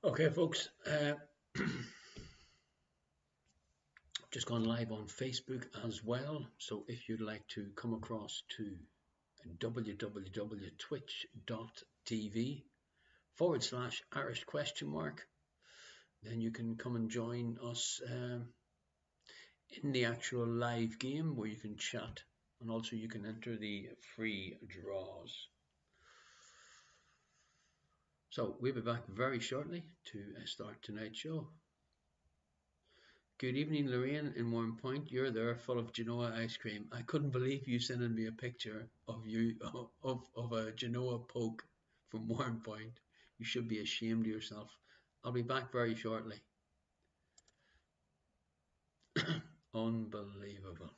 Okay, folks, just gone live on Facebook as well. So if you'd like to come across to www.twitch.tv/Irish question mark, then you can come and join us in the actual live game where you can chat and also you can enter the free draws. So we'll be back very shortly to start tonight's show. Good evening, Lorraine in Warm Point. You're there full of Genoa ice cream. I couldn't believe you sending me a picture of you of a Genoa poke from Warm Point. You should be ashamed of yourself. I'll be back very shortly. Unbelievable.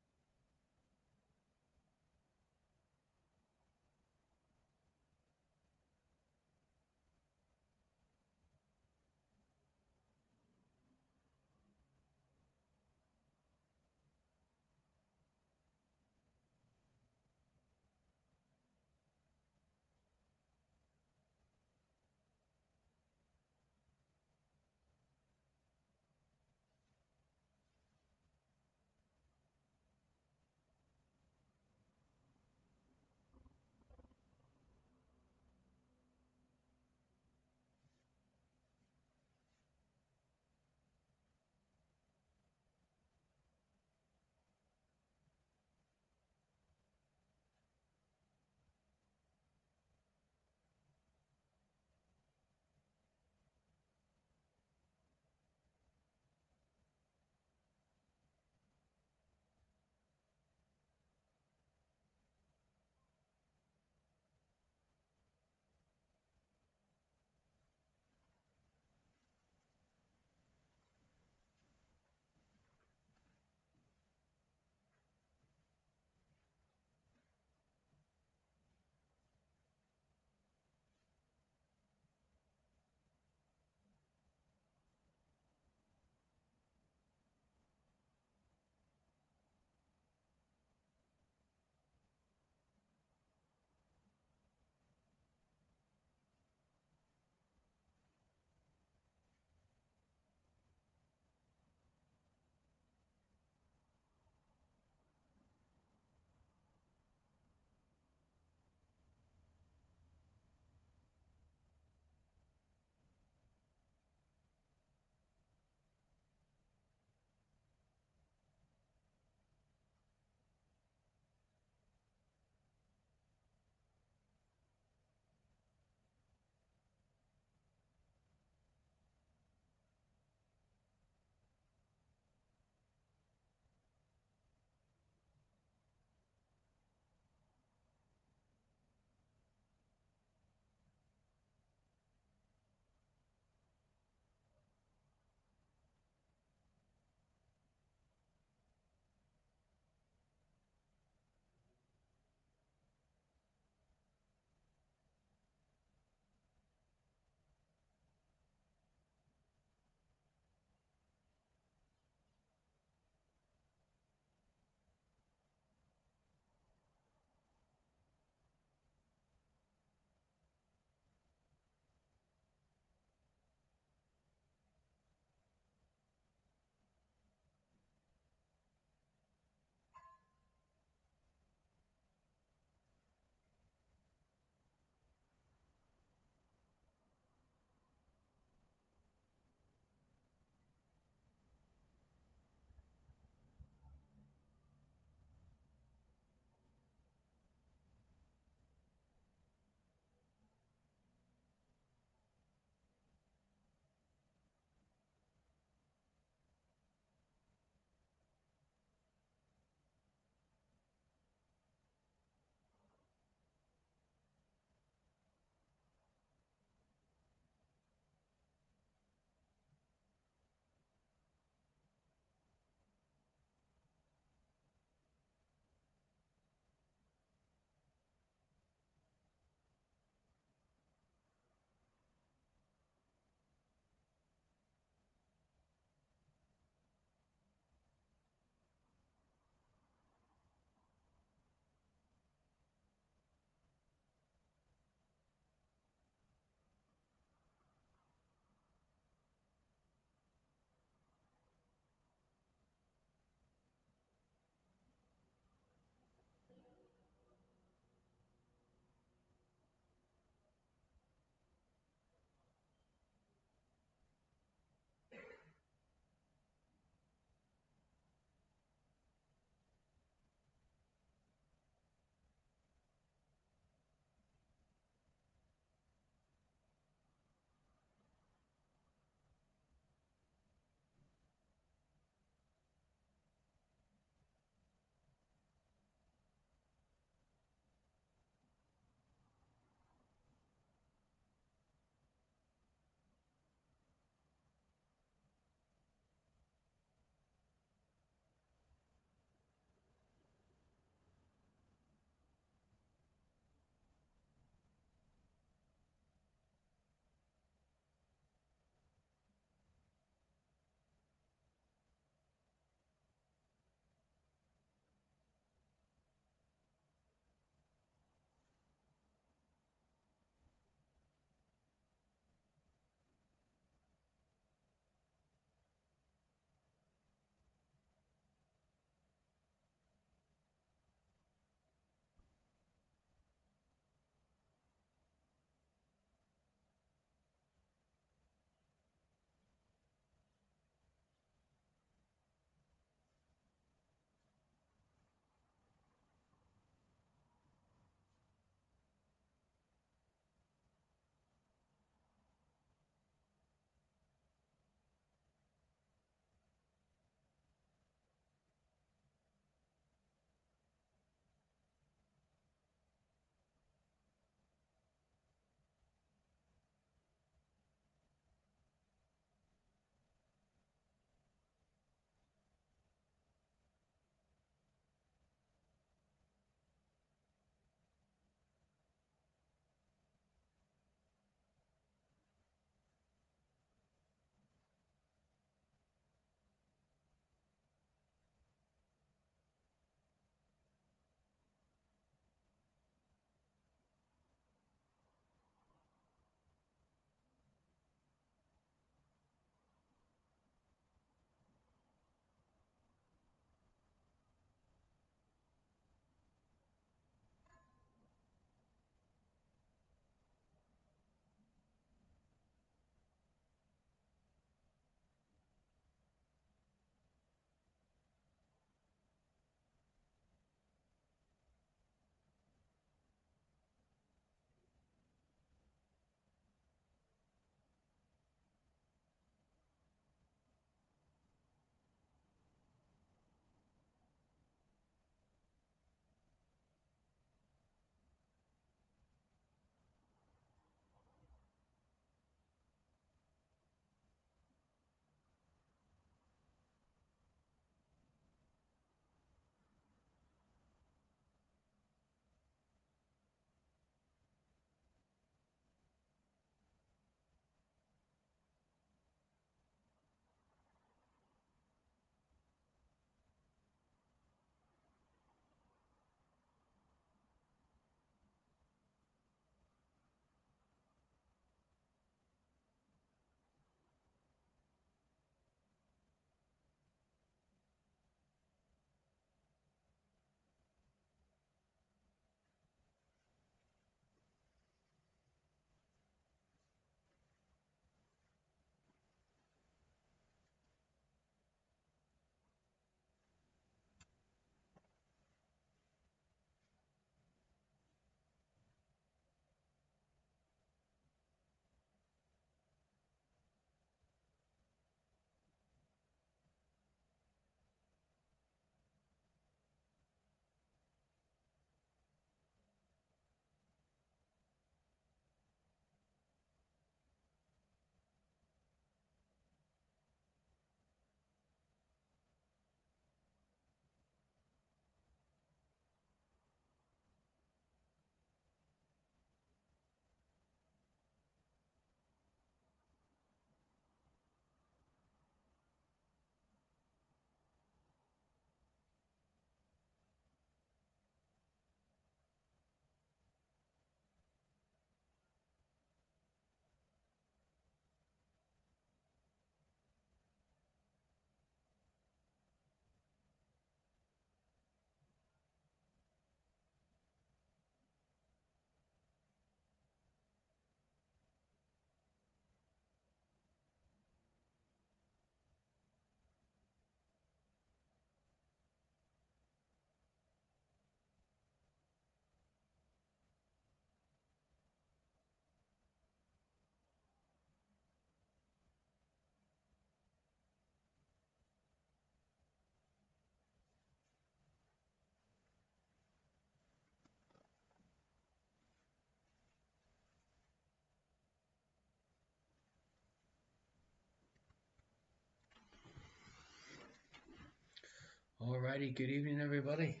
Alrighty, good evening, everybody.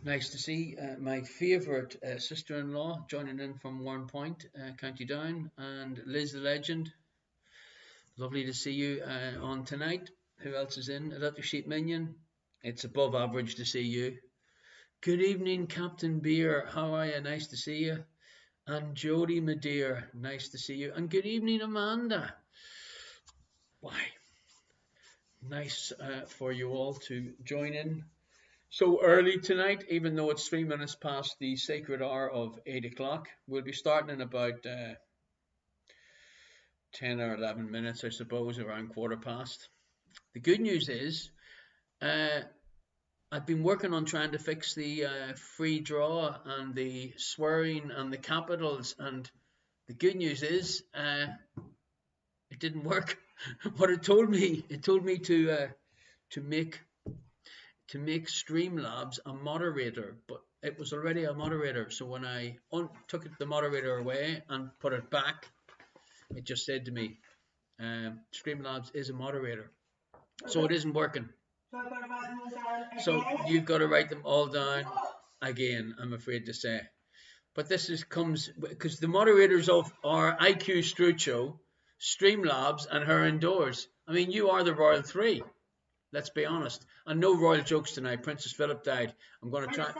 Nice to see my favourite sister-in-law joining in from Warrenpoint, County Down, and Liz the Legend. Lovely to see you on tonight. Who else is in? Electric Sheep Minion. It's above average to see you. Good evening, Captain Beer. How are you? Nice to see you. And Jody Madeir. Nice to see you. And good evening, Amanda. Why? Nice for you all to join in so early tonight, even though it's 3 minutes past the sacred hour of 8 o'clock. We'll be starting in about 10 or 11 minutes, I suppose, around quarter past. The good news is I've been working on trying to fix the free draw and the swearing and the capitals, and the good news is it didn't work. What it told me to make Streamlabs a moderator, but it was already a moderator. So when I took the moderator away and put it back, it just said to me, Streamlabs is a moderator. So it isn't working. So you've got to write them all down again, I'm afraid to say. But this comes because the moderators of our IQ Strucho, Streamlabs, and her indoors. I mean, you are the Royal Three. Let's be honest. And no royal jokes tonight. Princess Philip died. I'm going to try.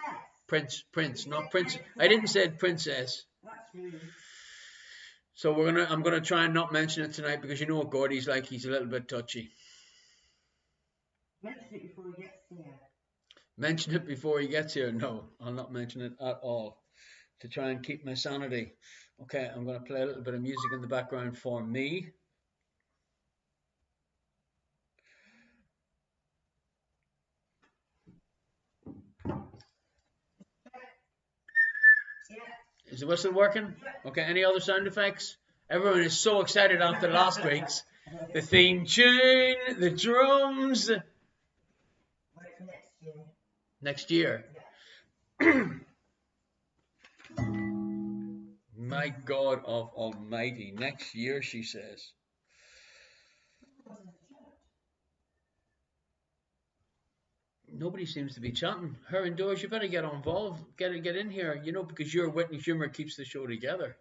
Prince, not Prince. I didn't say princess. That's rude. So I'm gonna try and not mention it tonight because you know what Gordy's like. He's a little bit touchy. Mention it before he gets here. Mention it before he gets here. No, I'll not mention it at all. To try and keep my sanity. Okay, I'm going to play a little bit of music in the background for me. Is the whistle working? Okay, any other sound effects? Everyone is so excited after last week's. The theme tune, the drums. Next year. My God of Almighty. Next year, she says. Nobody seems to be chatting. Her indoors, you better get involved. Get in here, you know, because your wit and humour keeps the show together.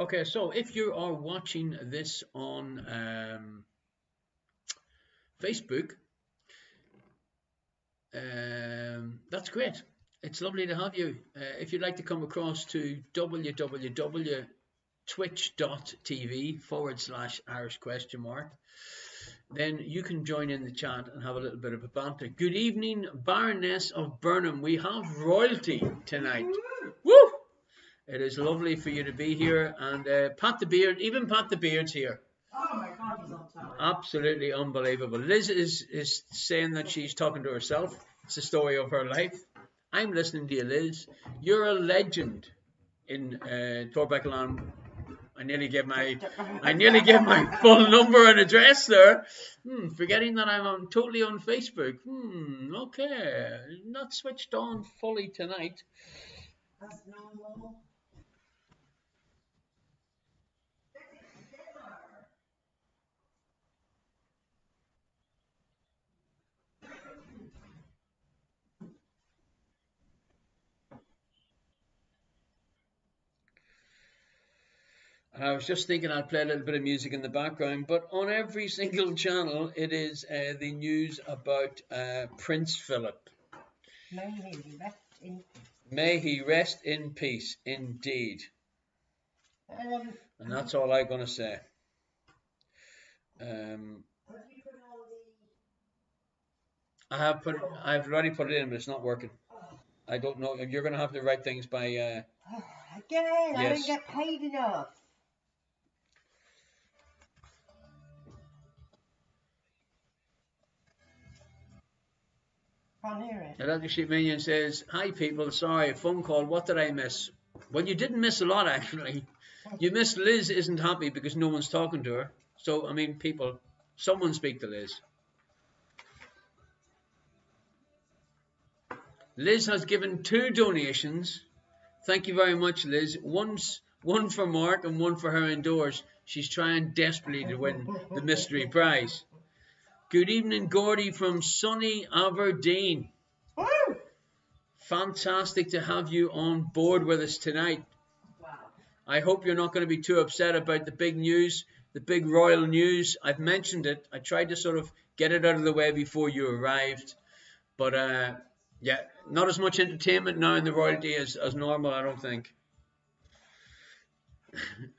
Okay, so if you are watching this on Facebook, that's great. It's lovely to have you. If you'd like to come across to www.twitch.tv/Irish ? Then you can join in the chat and have a little bit of a banter. Good evening, Baroness of Burnham. We have royalty tonight. Woo! It is lovely for you to be here. And Pat the Beard, even Pat the Beard's here. Oh my God, he's on time. Absolutely unbelievable. Liz is saying that she's talking to herself. It's the story of her life. I'm listening to you, Liz. You're a legend in Torbeckland. I nearly gave my full number and address there. Forgetting that I'm totally on Facebook. Okay. Not switched on fully tonight. That's normal. And I was just thinking I'd play a little bit of music in the background, but on every single channel it is the news about Prince Philip. May he rest in peace, indeed. And that's all I'm going to say. I've already put it in, but it's not working. I don't know. You're going to have to write things by... Again, yes. I don't get paid enough. Can't hear it. Electric Sheep Minion says, "Hi people, sorry, phone call, what did I miss?" Well, you didn't miss a lot actually. You missed Liz isn't happy because no one's talking to her. So, I mean, people, someone speak to Liz. Liz has given 2 donations. Thank you very much, Liz. One for Mark and one for her indoors. She's trying desperately to win the mystery prize. Good evening, Gordy from sunny Aberdeen. Woo! Fantastic to have you on board with us tonight. Wow. I hope you're not going to be too upset about the big news, the big royal news. I've mentioned it. I tried to sort of get it out of the way before you arrived. But yeah, not as much entertainment now in the royalty as normal, I don't think.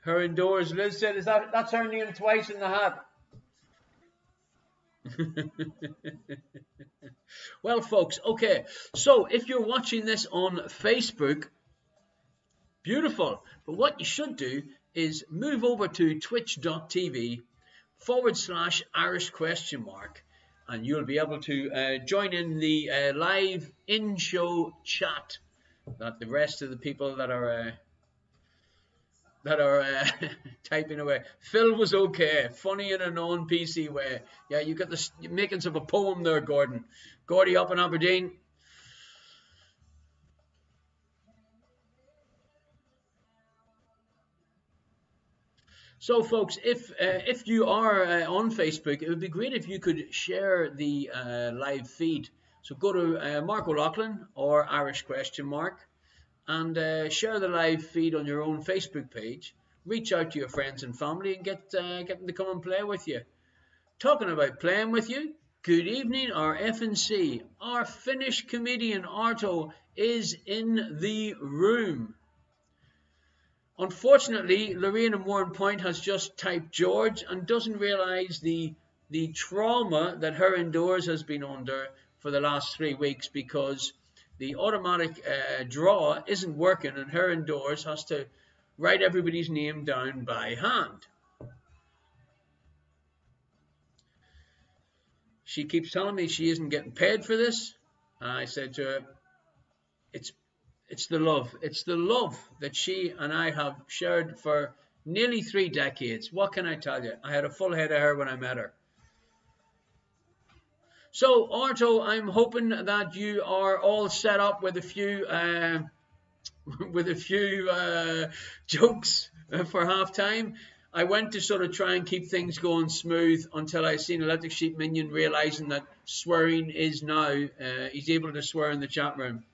Her indoors, Liz said, that's her name twice in the hat. Well, folks, okay. So if you're watching this on Facebook, beautiful. But what you should do is move over to twitch.tv/Irish ? And you'll be able to join in the live in-show chat that the rest of the people that are typing away. Phil was okay, funny in a non-PC way. Yeah, you got the makings of a poem there, Gordon. Gordy up in Aberdeen. So, folks, if you are on Facebook, it would be great if you could share the live feed. So go to Mark O'Loughlin or Irish ? And share the live feed on your own Facebook page. Reach out to your friends and family and get them to come and play with you. Talking about playing with you, good evening, our FNC. Our Finnish comedian Arto is in the room. Unfortunately, Lorraine in Warren Point has just typed George and doesn't realise the trauma that her indoors has been under for the last 3 weeks, because the automatic draw isn't working and her indoors has to write everybody's name down by hand. She keeps telling me she isn't getting paid for this. I said to her, it's the love. It's the love that she and I have shared for nearly 3 decades. What can I tell you? I had a full head of hair when I met her. So, Arto, I'm hoping that you are all set up with a few jokes for halftime. I went to sort of try and keep things going smooth until I seen Electric Sheep Minion realizing that swearing is now, he's able to swear in the chat room.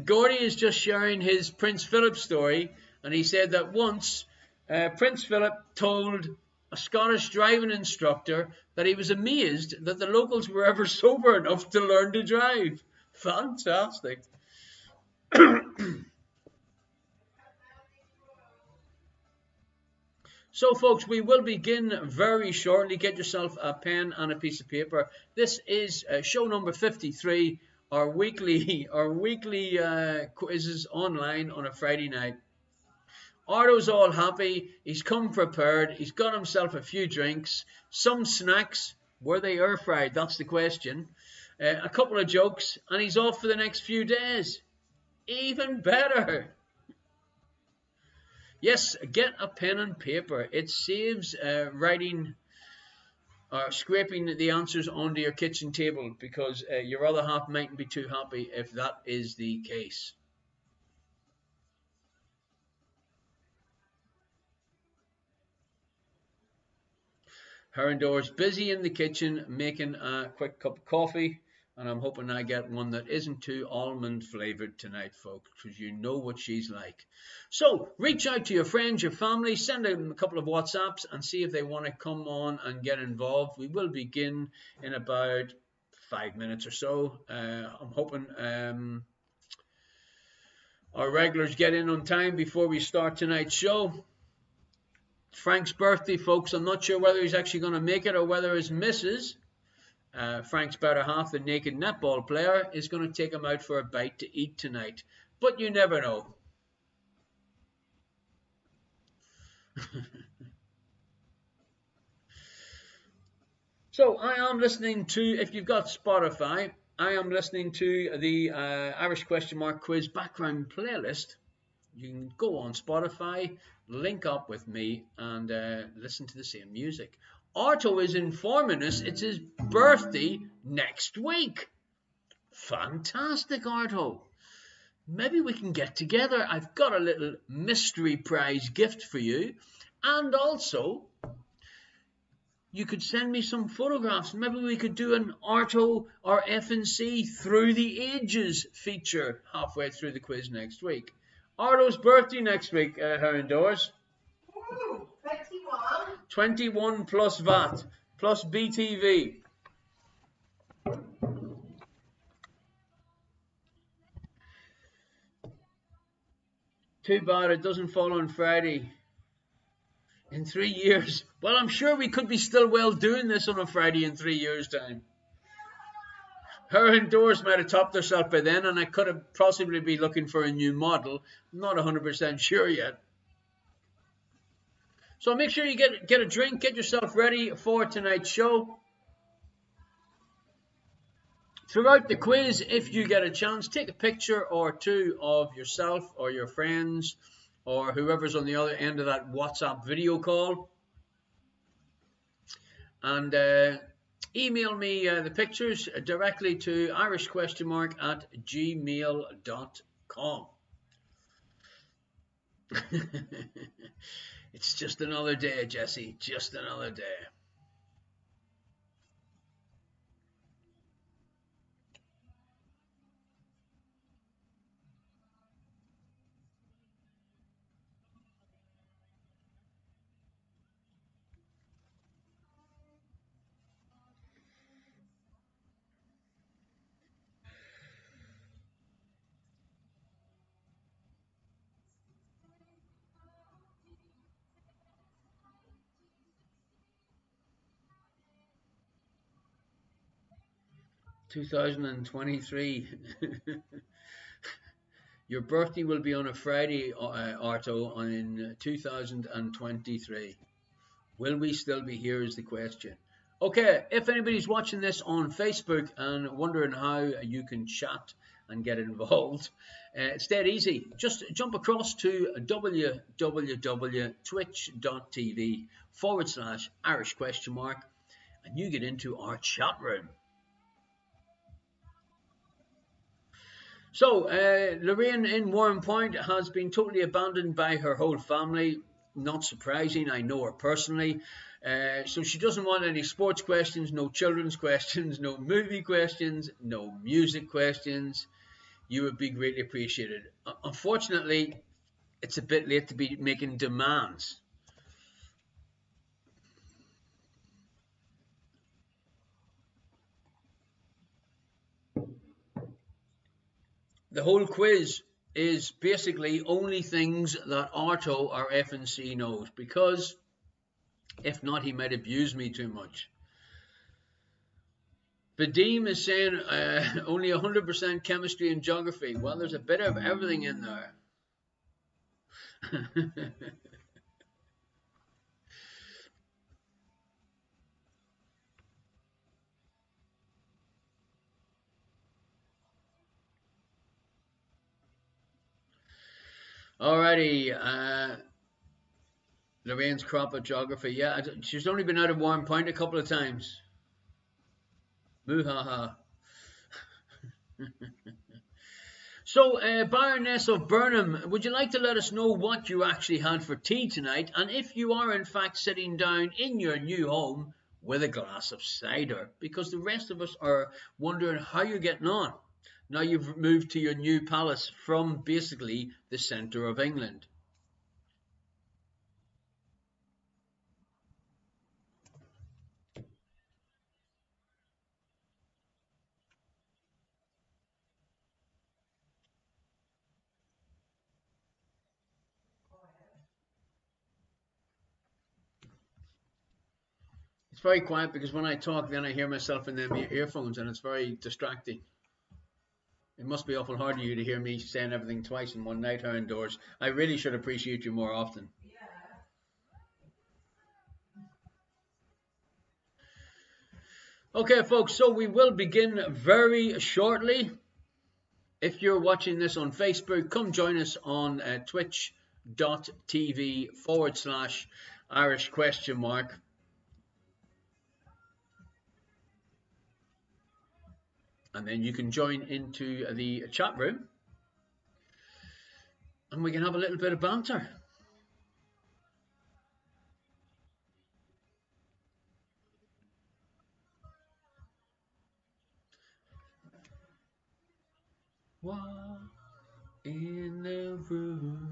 Gordy is just sharing his Prince Philip story, and he said that once Prince Philip told a Scottish driving instructor that he was amazed that the locals were ever sober enough to learn to drive. Fantastic. So, folks, we will begin very shortly. Get yourself a pen and a piece of paper. This is show number 53, our weekly quizzes online on a Friday night. Arto's all happy. He's come prepared. He's got himself a few drinks, some snacks. Were they air fried? That's the question. A couple of jokes, and he's off for the next few days. Even better. Yes, get a pen and paper. It saves writing or scraping the answers onto your kitchen table, because your other half mightn't be too happy if that is the case. Her indoors, busy in the kitchen making a quick cup of coffee, and I'm hoping I get one that isn't too almond flavored tonight, folks, because you know what she's like. So reach out to your friends, your family, send them a couple of WhatsApps and see if they want to come on and get involved. We will begin in about 5 minutes or so. I'm hoping our regulars get in on time before we start tonight's show. Frank's birthday, folks. I'm not sure whether he's actually going to make it or whether his missus, Frank's better half, the naked netball player, is going to take him out for a bite to eat tonight. But you never know. So I am listening to, if you've got Spotify, I am listening to the Irish ? quiz background playlist. You can go on Spotify, link up with me, and listen to the same music. Arto is informing us it's his birthday next week. Fantastic, Arto. Maybe we can get together. I've got a little mystery prize gift for you. And also, you could send me some photographs. Maybe we could do an Arto or FNC Through the Ages feature halfway through the quiz next week. Arto's birthday next week, Heron Doors. 21. 21 plus VAT, plus BTV. Too bad it doesn't fall on Friday. In 3 years. Well, I'm sure we could be still well doing this on a Friday in 3 years' time. Her Doors might have topped herself by then, and I could have possibly be looking for a new model. I'm not 100% sure yet. So make sure you get a drink, get yourself ready for tonight's show. Throughout the quiz, if you get a chance, take a picture or two of yourself or your friends or whoever's on the other end of that WhatsApp video call. And email me the pictures directly to irishquestionmark@gmail.com. It's just another day, Jesse. Just another day. (2023) Your birthday will be on a Friday, Arto, in 2023. Will we still be here is the question. Okay, if anybody's watching this on Facebook and wondering how you can chat and get involved, it's dead easy. Just jump across to www.twitch.tv/Irish question mark and you get into our chat room. So, Lorraine in Warren Point has been totally abandoned by her whole family. Not surprising, I know her personally. So she doesn't want any sports questions, no children's questions, no movie questions, no music questions. You would be greatly appreciated. Unfortunately, it's a bit late to be making demands. The whole quiz is basically only things that Arto or FNC knows, because if not, he might abuse me too much. Vadim is saying only 100% chemistry and geography. Well, there's a bit of everything in there. Alrighty, Lorraine's crop of geography. Yeah, she's only been out of Warren Point a couple of times. Moo-ha-ha. So, Baroness of Burnham, would you like to let us know what you actually had for tea tonight, and if you are in fact sitting down in your new home with a glass of cider, because the rest of us are wondering how you're getting on. Now you've moved to your new palace from basically the centre of England. It's very quiet because when I talk, then I hear myself in the earphones, and it's very distracting. It must be awful hard for you to hear me saying everything twice in one night here indoors. I really should appreciate you more often. Okay, folks, so we will begin very shortly. If you're watching this on Facebook, come join us on twitch.tv/Irish question mark. and then you can join into the chat room and we can have a little bit of banter. What in the room?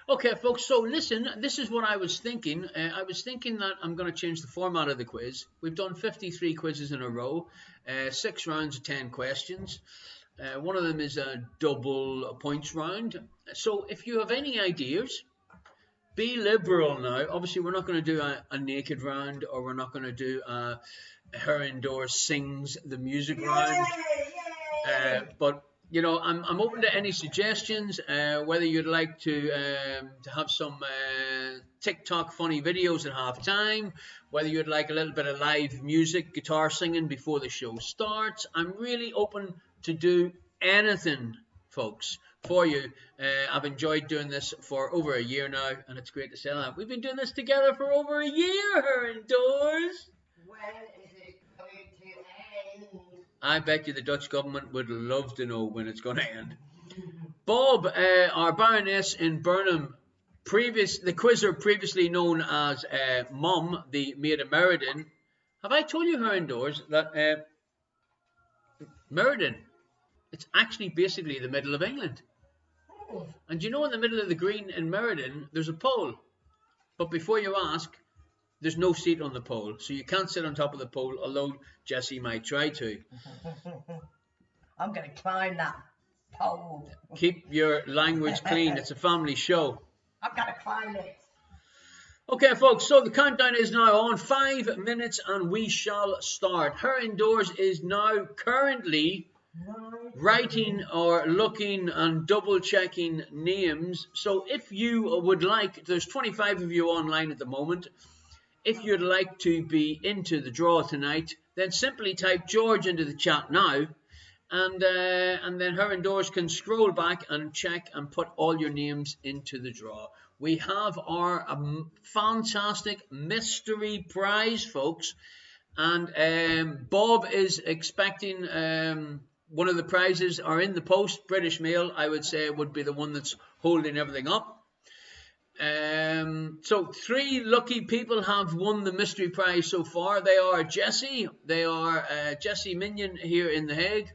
Okay, folks, so listen, this is what I was thinking. I was thinking that I'm going to change the format of the quiz. We've done 53 quizzes in a row, 6 rounds of 10 questions. One of them is a double points round. So if you have any ideas, be liberal now. Obviously, we're not going to do a naked round, or we're not going to do a her indoors sings the music round. But you know, I'm open to any suggestions. Whether you'd like to have some TikTok funny videos at half time, whether you'd like a little bit of live music, guitar singing before the show starts. I'm really open to do anything, folks, for you. I've enjoyed doing this for over a year now, and it's great to say that. We've been doing this together for over a year, her indoors. When is it going to end? I bet you the Dutch government would love to know when it's going to end. Bob, our Baroness in Burnham, the quizzer previously known as Mum, the maid of Meriden. Have I told you, her indoors, that Meriden, it's actually basically the middle of England. And you know, in the middle of the green in Meriden, there's a pole. But before you ask, there's no seat on the pole, so you can't sit on top of the pole, although Jesse might try to. I'm going to climb that pole. Keep your language clean. It's a family show. I'm going to climb it. Okay, folks, so the countdown is now on. 5 minutes and we shall start. Her indoors is now currently writing or looking and double checking names. So if you would like, there's 25 of you online at the moment. If you'd like to be into the draw tonight, then simply type George into the chat now, and then her indoors can scroll back and check and put all your names into the draw. We have our fantastic mystery prize, folks, and Bob is expecting one of the prizes are in the post. British Mail, I would say, would be the one that's holding everything up. So 3 lucky people have won the mystery prize so far. They are Jesse. They are Jesse Minion here in The Hague.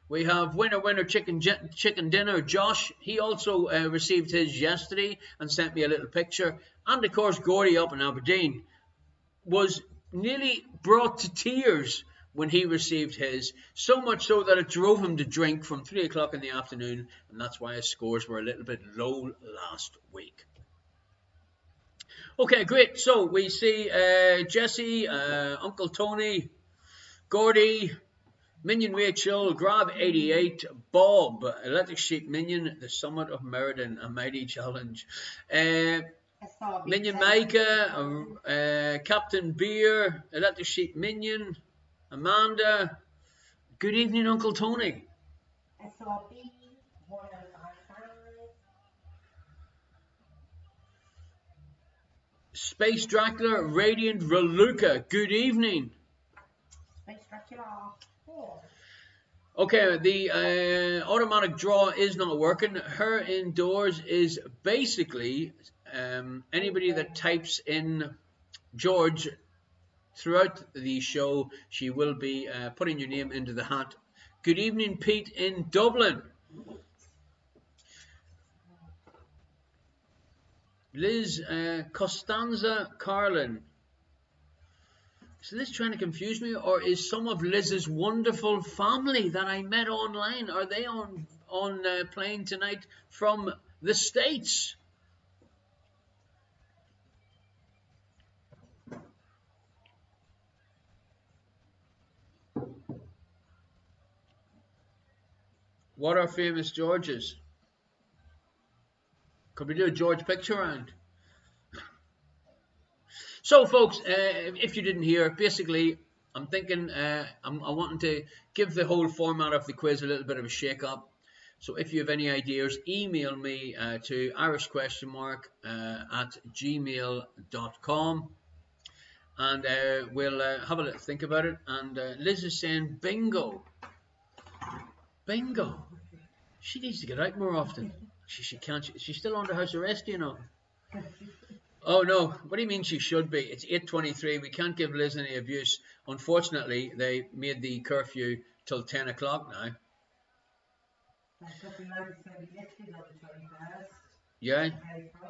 We have winner chicken dinner Josh. He also received his yesterday and sent me a little picture. And of course Gordy up in Aberdeen was nearly brought to tears when he received his, so much so that it drove him to drink from 3 o'clock in the afternoon, and that's why his scores were a little bit low last week. Okay, great. So we see Jesse, Uncle Tony, Gordy, Minion Rachel, Grab 88, Bob, Electric Sheep Minion, The Summit of Meriden, a mighty challenge. Minion Micah, Captain Beer, Electric Sheep Minion, Amanda. Good evening, Uncle Tony. SRB 1055. Space Dracula, Radiant Reluca. Good evening. Space Dracula 4. Okay, the automatic draw is not working. Her indoors is basically anybody that types in George throughout the show, she will be putting your name into the hat. Good evening, Pete in Dublin. Liz Costanza Carlin. Is Liz trying to confuse me, or is some of Liz's wonderful family that I met online, are they on plane tonight from the States? What are famous Georges? Could we do a George picture round? So, folks, if you didn't hear, basically, I'm thinking I'm wanting to give the whole format of the quiz a little bit of a shake-up. So if you have any ideas, email me to irish@gmail.com. and we'll have a little think about it. And Liz is saying bingo. Bingo. She needs to get out more often. She can't. She's still under house arrest, you know. Oh no, what do you mean she should be? It's 8:23. We can't give Liz any abuse. Unfortunately, they made the curfew till 10 o'clock now. Yeah,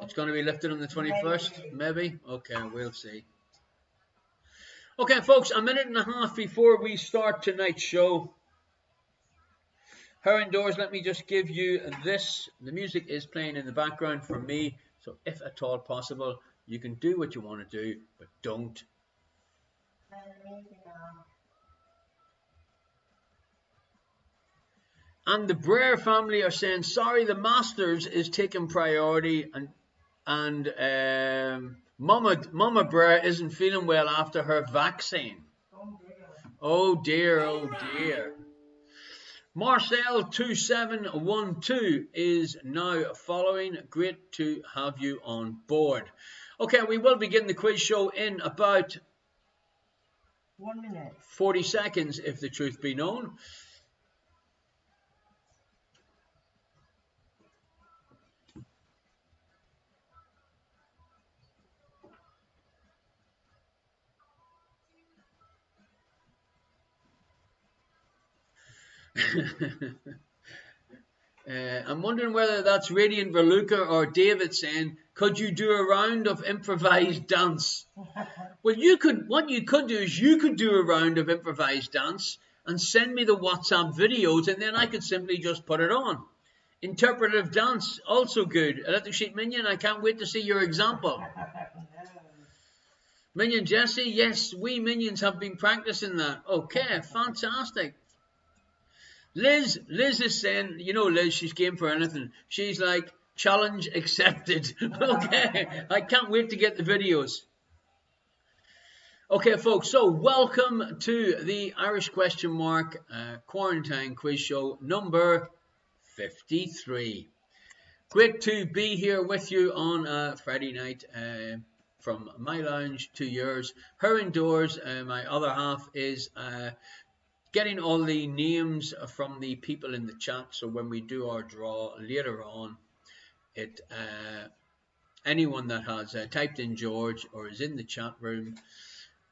it's going to be lifted on the 21st, maybe? Okay, we'll see. Okay, folks, a minute and a half before we start tonight's show. Her indoors, let me just give you this. The music is playing in the background for me, so if at all possible, you can do what you want to do, but don't. And the Brer family are saying, sorry, the Masters is taking priority, and Mama Brer isn't feeling well after her vaccine. Oh dear, oh dear. Marcel 2712 is now following. Great to have you on board. Okay, we will begin the quiz show in about 1 minute. 40 seconds, if the truth be known. I'm wondering whether that's Radiant Verluca or David saying, could you do a round of improvised dance? Well, what you could do is you could do a round of improvised dance and send me the WhatsApp videos, and then I could simply just put it on. Interpretive dance, also good. Electric Sheep Minion, I can't wait to see your example. Minion Jesse, yes, we minions have been practicing that. Okay, fantastic. Liz is saying, you know, Liz, she's game for anything. She's like, challenge accepted. Okay, I can't wait to get the videos. Okay, folks, so welcome to the Irish question mark quarantine quiz show number 53. Great to be here with you on a Friday night from my lounge to yours. Her indoors, my other half, is getting all the names from the people in the chat, so when we do our draw later on, anyone that has typed in George or is in the chat room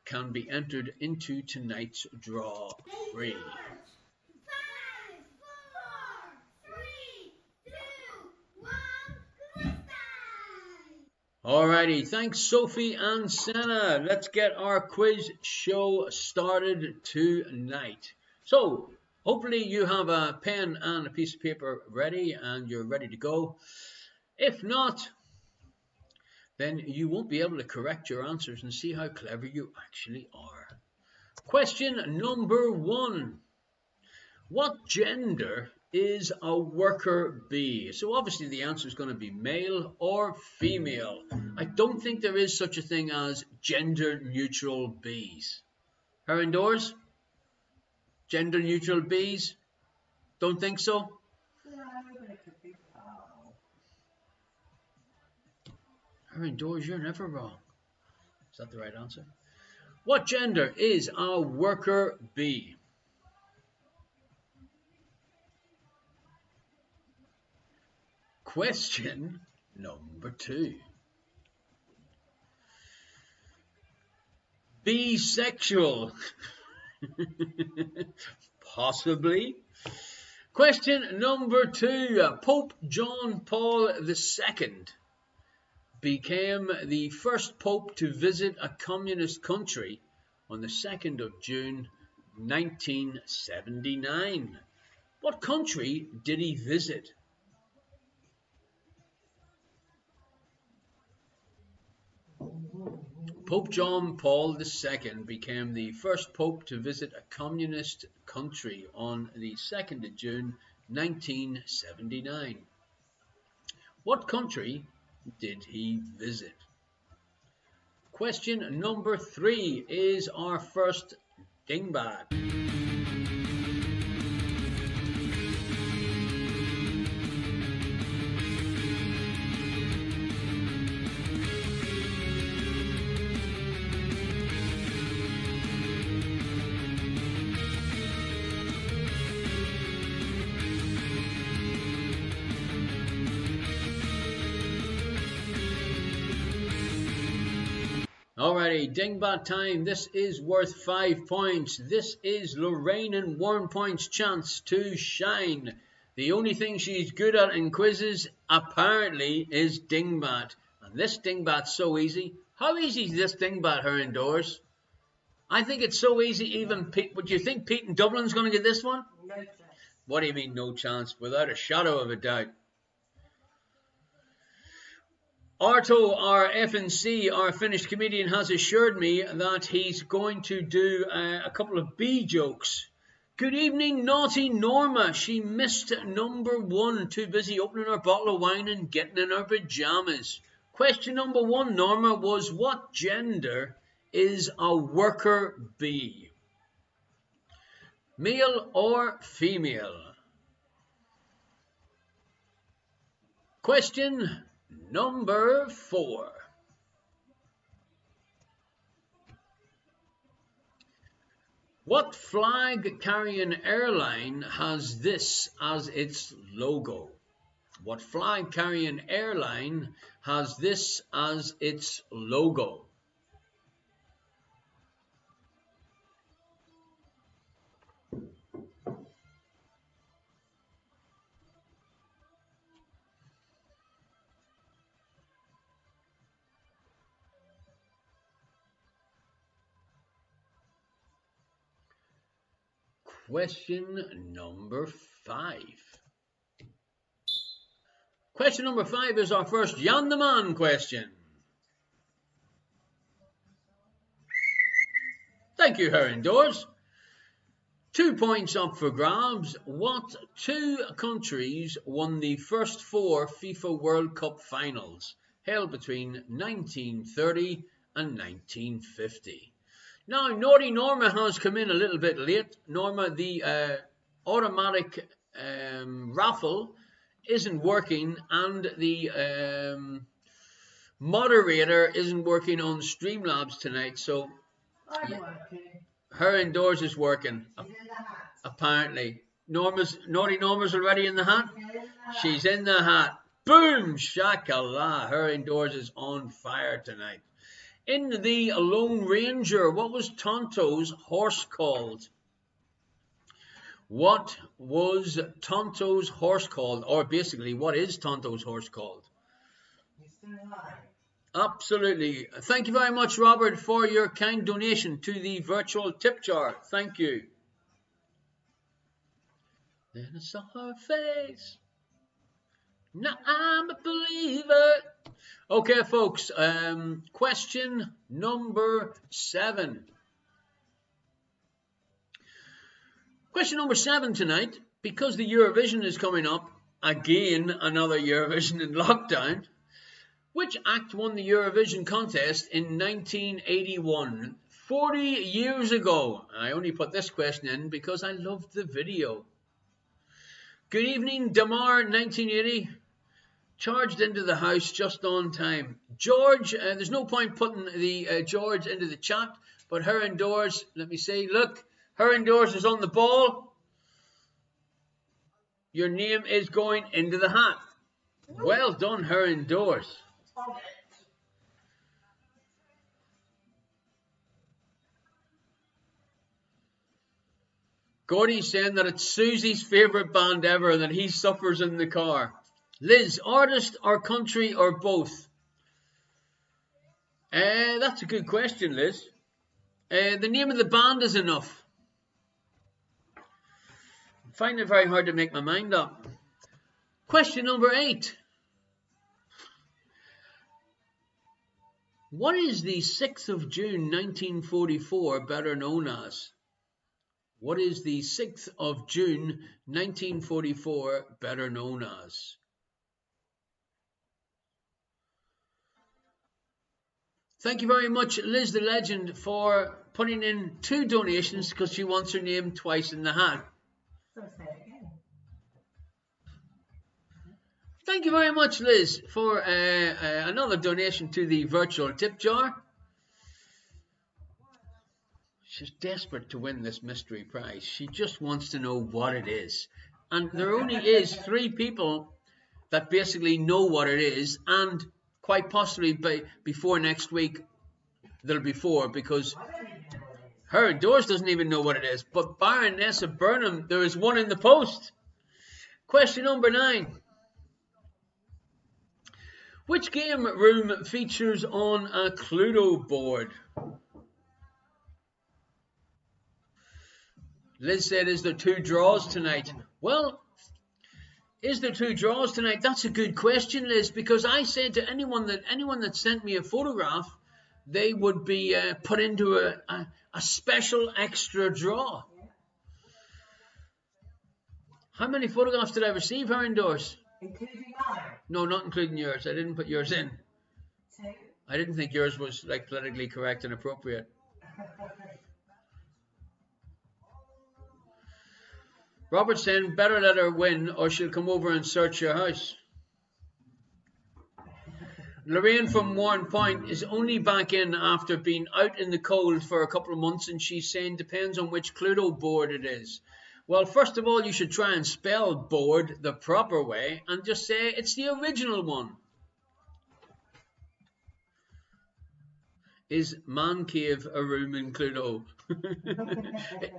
can be entered into tonight's draw. 3. 5, 4, 3, 2, 1. Alrighty, thanks Sophie and Senna. Let's get our quiz show started tonight. So, hopefully you have a pen and a piece of paper ready and you're ready to go. If not, then you won't be able to correct your answers and see how clever you actually are. Question number 1. What gender is a worker bee? So obviously the answer is going to be male or female. I don't think there is such a thing as gender neutral bees. Her indoors? Gender neutral bees? Don't think so? Her indoors, you're never wrong. Is that the right answer? What gender is a worker bee? Question number 2. Bisexual. Possibly. Question number 2. Pope John Paul II became the first pope to visit a communist country on the 2nd of June 1979. What country did he visit? Pope John Paul II became the first pope to visit a communist country on the 2nd of June 1979. What country did he visit? Question number 3 is our first dingbat. Alrighty, dingbat time. This is worth 5 points. This is Lorraine and 1 point's chance to shine. The only thing she's good at in quizzes, apparently, is dingbat. And this dingbat's so easy. How easy is this dingbat, her indoors? I think it's so easy, even Pete. Would you think Pete in Dublin's going to get this one? No chance. What do you mean, no chance? Without a shadow of a doubt. Arto, our FNC, our Finnish comedian, has assured me that he's going to do a couple of B jokes. Good evening, naughty Norma. She missed number 1, too busy opening her bottle of wine and getting in her pajamas. Question number 1, Norma, was what gender is a worker bee? Male or female? Question number 4. What flag-carrying airline has this as its logo? What flag-carrying airline has this as its logo? Question number 5. Question number 5 is our first Jan the Man question. Thank you, her indoors. 2 points up for grabs. What 2 countries won the first 4 FIFA World Cup finals held between 1930 and 1950? Now, naughty Norma has come in a little bit late. Norma, the automatic raffle isn't working, and the moderator isn't working on Streamlabs tonight, so I'm working. her indoors is working, She's in the hat. apparently. Naughty Norma's already in the hat? She's in the hat. She's in the hat. Boom! Shakala. Her indoors is on fire tonight. In the Lone Ranger, what was Tonto's horse called? What was Tonto's horse called? Or basically, what is Tonto's horse called? He's still alive. Absolutely. Thank you very much, Robert, for your kind donation to the virtual tip jar. Thank you. Then I saw her face. Now I'm a believer. Okay, folks. Question number 7. Question number 7 tonight. Because the Eurovision is coming up, again, another Eurovision in lockdown. Which act won the Eurovision contest in 1981? 40 years ago. I only put this question in because I loved the video. Good evening, Damar 1980. Charged into the house just on time. George, there's no point putting the George into the chat, but her indoors, let me say, look, her indoors is on the ball. Your name is going into the hat. Well done, her indoors. On it. Gordy's saying that it's Susie's favourite band ever and that he suffers in the car. Liz, artist or country or both? That's a good question, Liz. The name of the band is enough. I'm finding it very hard to make my mind up. Question number 8. What is the 6th of June 1944 better known as? What is the 6th of June 1944 better known as? Thank you very much, Liz the Legend, for putting in 2 donations because she wants her name twice in the hat. So say it again. Thank you very much, Liz, for another donation to the virtual tip jar. She's desperate to win this mystery prize. She just wants to know what it is. And there only is 3 people that basically know what it is, and quite possibly before next week, there'll be 4 because her Doris doesn't even know what it is. But Baroness of Burnham, there is 1 in the post. Question number 9. Which game room features on a Cluedo board? Liz said, is there 2 draws tonight? Well, is there 2 draws tonight? That's a good question, Liz, because I said to anyone that sent me a photograph, they would be put into a special extra draw. How many photographs did I receive, her indoors? Including mine? No, not including yours. I didn't put yours in. 2? I didn't think yours was like politically correct and appropriate. Robert saying, better let her win or she'll come over and search your house. Lorraine from Warren Point is only back in after being out in the cold for a couple of months, and she's saying depends on which Cluedo board it is. Well, first of all, you should try and spell board the proper way and just say it's the original one. Is Man Cave a room in Cluedo?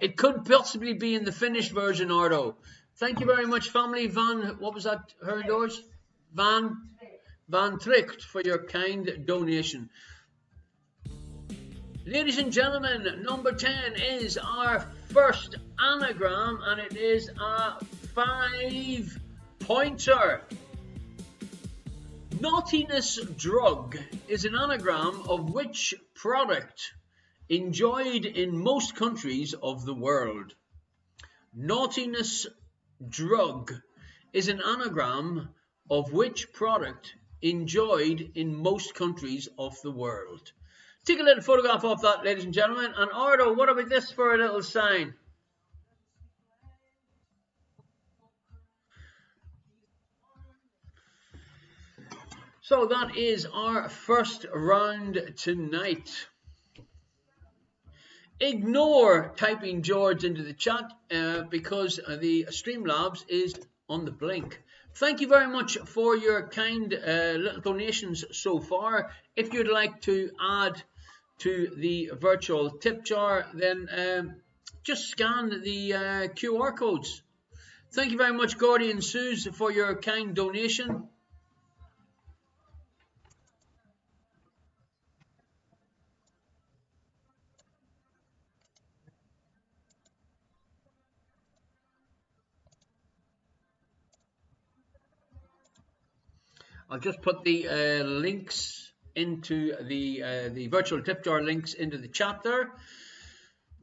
It could possibly be in the Finnish version, Ardo. Thank you very much, family. Van, what was that, her indoors? Van Tricht for your kind donation. Ladies and gentlemen, number 10 is our first anagram, and it is a 5-pointer. Naughtiness drug is an anagram of which product enjoyed in most countries of the world? Naughtiness drug is an anagram of which product enjoyed in most countries of the world? Take a little photograph of that, ladies and gentlemen. And Ardo, what about this for a little sign? So that is our first round tonight. Ignore typing George into the chat because the Streamlabs is on the blink. Thank you very much for your kind little donations so far. If you'd like to add to the virtual tip jar, then just scan the QR codes. Thank you very much, Gordy and Suze, for your kind donation. I'll just put the links into the virtual tip jar links into the chat there.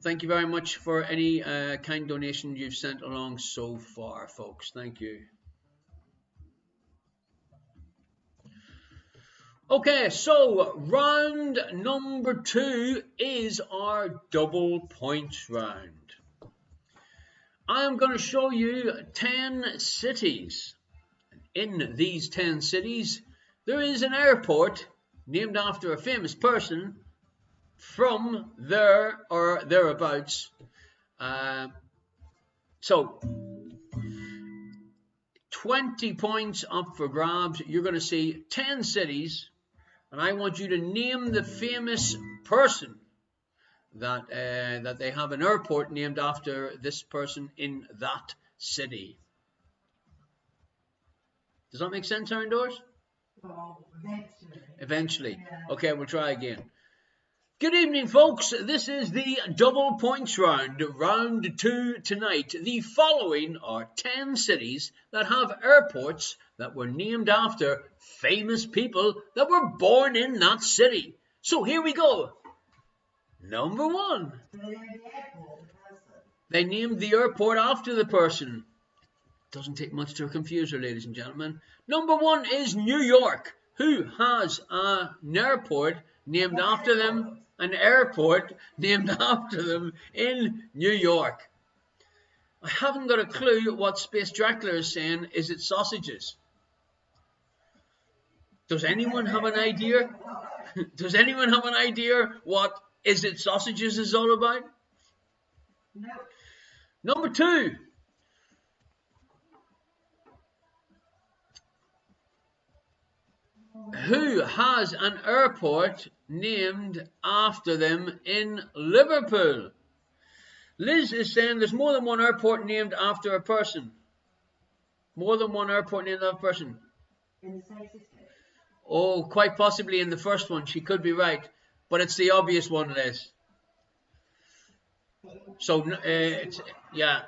Thank you very much for any kind donation you've sent along so far, folks. Thank you. Okay, so round number 2 is our double points round. I am going to show you 10 cities. In these 10 cities, there is an airport named after a famous person from there or thereabouts. So 20 points up for grabs. You're going to see 10 cities, and I want you to name the famous person that they have an airport named after this person in that city. Does that make sense, Aaron Doors? Well, eventually. Eventually. Yeah. Okay, we'll try again. Good evening, folks. This is the double points round, round 2 tonight. The following are 10 cities that have airports that were named after famous people that were born in that city. So here we go. Number 1. They named the airport after the person. Doesn't take much to confuse her, ladies and gentlemen. Number 1 is New York. Who has an airport named after them? An airport named after them in New York. I haven't got a clue what Space Dracula is saying. Is it sausages? Does anyone have an idea? Does anyone have an idea what Is It Sausages is all about? No. Number 2. Who has an airport named after them in Liverpool? Liz is saying there's more than one airport named after a person. More than one airport named after a person. In the same city? Oh, quite possibly in the first one. She could be right. But it's the obvious one, Liz. So, yeah,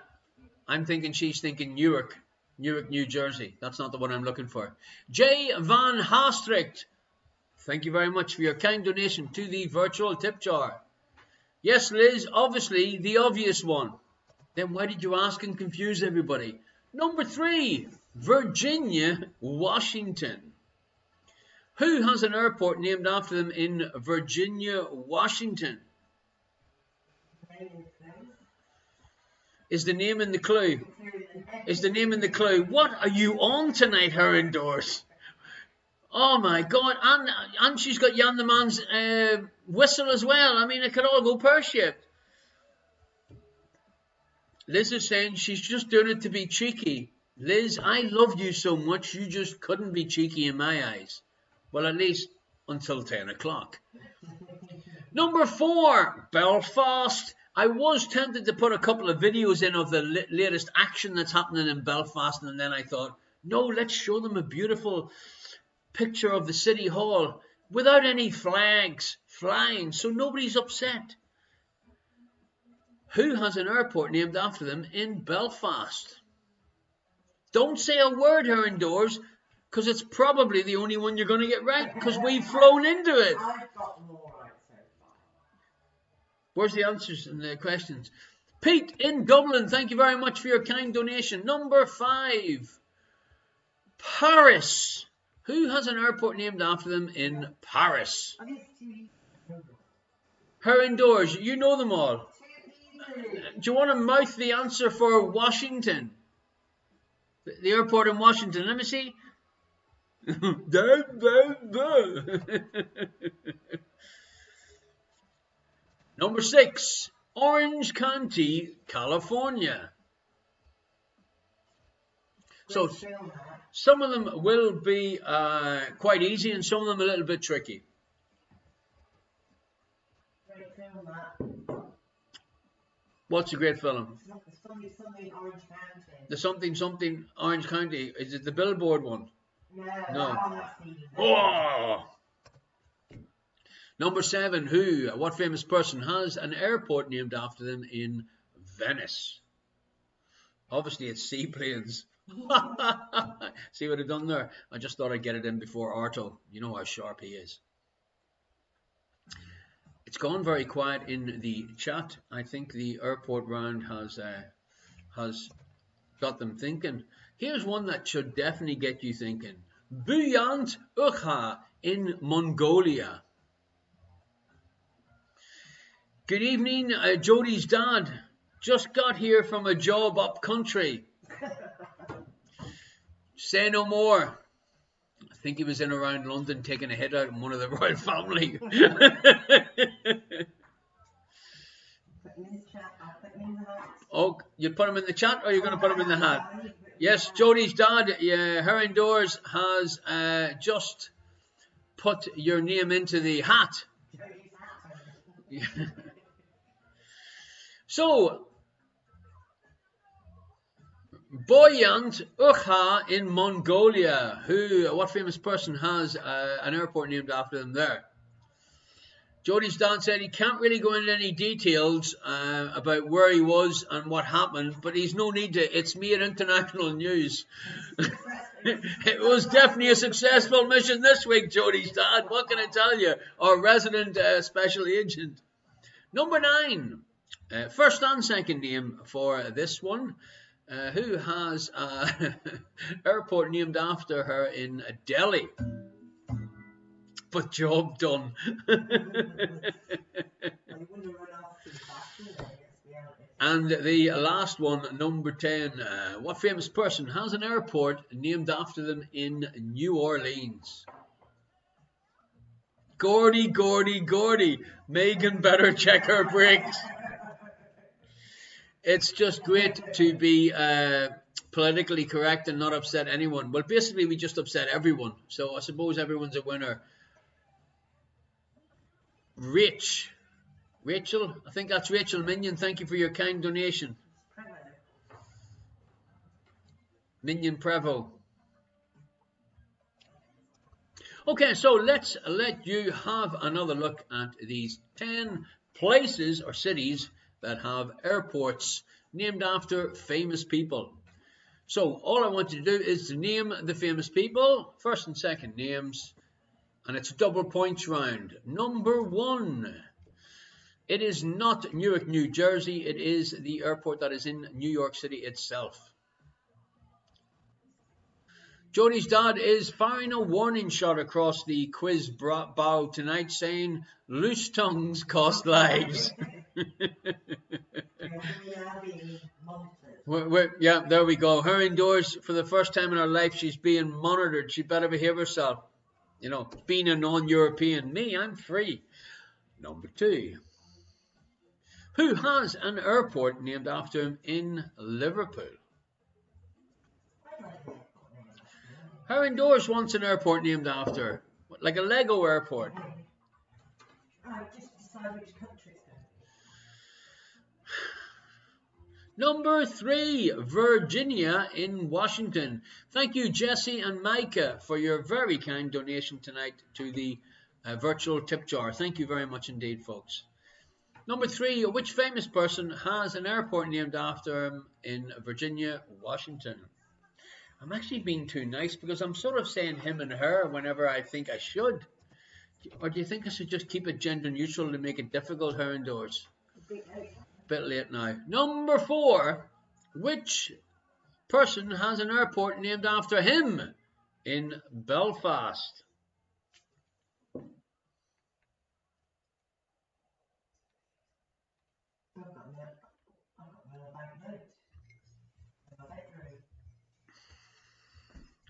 I'm thinking she's thinking Newark, New Jersey. That's not the one I'm looking for. J. Van Haastricht, thank you very much for your kind donation to the virtual tip jar. Yes, Liz, obviously the obvious one. Then why did you ask and confuse everybody? Number 3, Virginia, Washington. Who has an airport named after them in Virginia, Washington? Is the name in the clue? Is the name in the clue? What are you on tonight, her indoors? Oh my God! And she's got Jan the Man's whistle as well. I mean, it could all go pear-shaped. Liz is saying she's just doing it to be cheeky. Liz, I love you so much, you just couldn't be cheeky in my eyes. Well, at least until 10 o'clock. Number 4, Belfast. I was tempted to put a couple of videos in of the latest action that's happening in Belfast, and then I thought, no, let's show them a beautiful picture of the city hall without any flags flying, so nobody's upset. Who has an airport named after them in Belfast? Don't say a word here indoors, because it's probably the only one you're going to get right, because we've flown into it. I've got more right so far. Where's the answers and the questions? Pete in Dublin, thank you very much for your kind donation. Number 5, Paris. Who has an airport named after them in Paris? Her indoors, you know them all. Do you want to mouth the answer for Washington? The airport in Washington, let me see. Number 6, Orange County, California. So some of them will be quite easy and some of them a little bit tricky. What's a great film? The something Orange County. Is it the Billboard one? No. Oh! Number 7, what famous person has an airport named after them in Venice? Obviously it's seaplanes. See what I've done there? I just thought I'd get it in before Arto. You know how sharp he is. It's gone very quiet in the chat. I think the airport round has got them thinking. Here's one that should definitely get you thinking. Buyant Ukha in Mongolia. Good evening, Jodie's dad. Just got here from a job up country. Say no more. I think he was in around London taking a hit out in one of the royal family. Oh, you put him in the chat or you're going to put him in the hat? Yes, Jodie's dad, her indoors, has just put your name into the hat. So, Buyant Ukha in Mongolia. What famous person has an airport named after them there? Jodie's dad said he can't really go into any details about where he was and what happened, but he's no need to. It's made international news. It was definitely a successful mission this week, Jodie's dad. What can I tell you? Our resident special agent. Number 9. First and second name for this one. Who has an airport named after her in Delhi? But job done. And the last one, number 10. What famous person has an airport named after them in New Orleans? Gordy. Megan better check her brakes. It's just great to be politically correct and not upset anyone. Well, basically, we just upset everyone. So I suppose everyone's a winner. Rachel, I think that's Rachel Minion. Thank you for your kind donation. Minion Prevo. Okay, so let's let you have another look at these 10 places or cities that have airports named after famous people. So all I want you to do is to name the famous people, first and second names, and it's a double points round. Number 1. It is not Newark, New Jersey. It is the airport that is in New York City itself. Jodie's dad is firing a warning shot across the quiz bow tonight, saying loose tongues cost lives. Yeah, there we go. Her indoors for the first time in her life, she's being monitored. She better behave herself. You know, being a non-European. Me, I'm free. Number 2. Who has an airport named after him in Liverpool? Her indoors wants an airport named after her, like a Lego airport. Just decide which country it's going. Number 3, Virginia in Washington. Thank you, Jesse and Micah, for your very kind donation tonight to the virtual tip jar. Thank you very much indeed, folks. Number 3, which famous person has an airport named after him in Virginia, Washington? I'm actually being too nice because I'm sort of saying him and her whenever I think I should. Or do you think I should just keep it gender neutral to make it difficult, her indoors? Bit late now. Number 4, which person has an airport named after him in Belfast?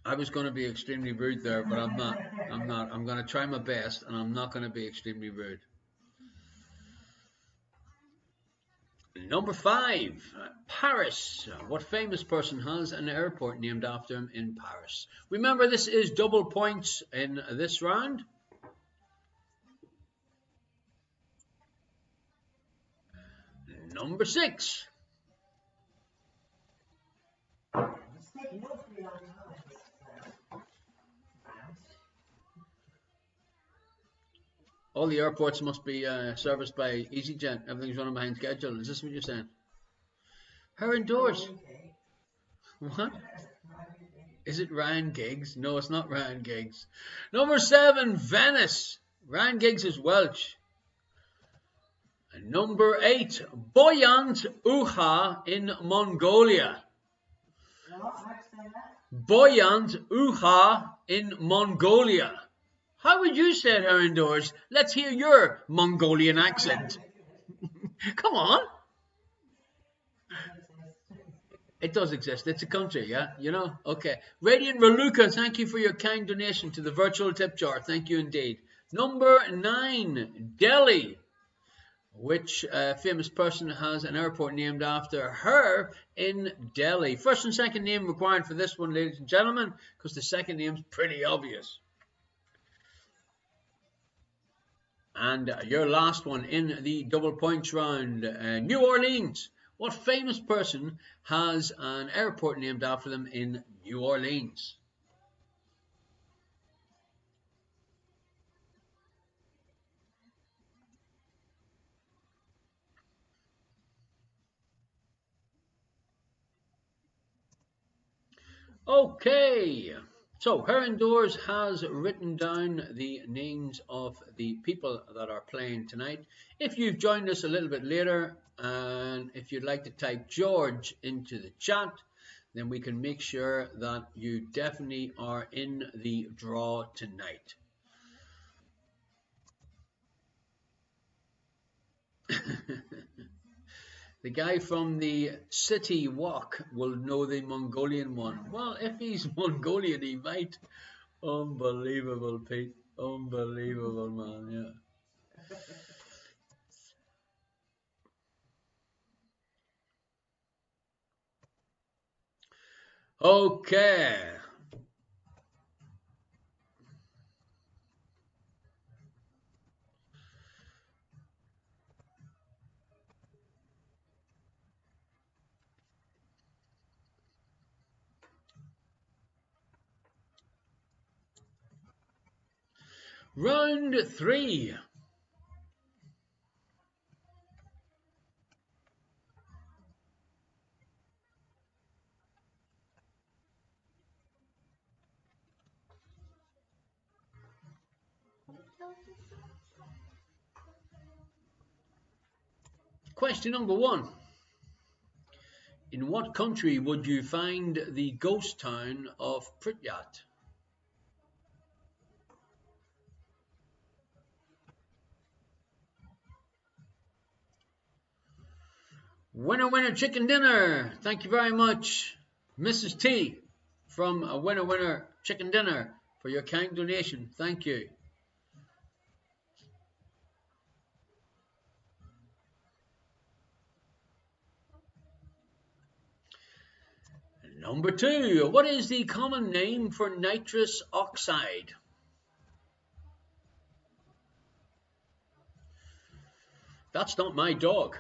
I was going to be extremely rude there, but I'm not. I'm going to try my best, and I'm not going to be extremely rude. Number 5, Paris. What famous person has an airport named after him in Paris? Remember, this is double points in this round. Number 6. All the airports must be serviced by EasyJet. Everything's running behind schedule. Is this what you're saying? Her indoors. What? Is it Ryan Giggs? No, it's not Ryan Giggs. Number 7, Venice. Ryan Giggs is Welsh. And number 8, Boyant Uha in Mongolia. Boyant Uha in Mongolia. How would you say it, her indoors? Let's hear your Mongolian accent. Come on. It does exist. It's a country, yeah? You know? Okay. Radiant Raluca, thank you for your kind donation to the virtual tip jar. Thank you indeed. Number 9, Delhi. Which famous person has an airport named after her in Delhi? First and second name required for this one, ladies and gentlemen, because the second name's pretty obvious. And your last one in the double points round, New Orleans. What famous person has an airport named after them in New Orleans? Okay, so her indoors has written down the names of the people that are playing tonight. If you've joined us a little bit later, and if you'd like to type George into the chat, then we can make sure that you definitely are in the draw tonight. The guy from the City Walk will know the Mongolian one. Well, if he's Mongolian, he might. Unbelievable, Pete. Unbelievable, man, yeah. Okay. Round 3. Question number 1. In what country would you find the ghost town of Pripyat? Winner, winner, chicken dinner. Thank you very much, Mrs. T from a Winner, winner, chicken dinner for your kind donation. Thank you. Number 2. What is the common name for nitrous oxide? That's not my dog.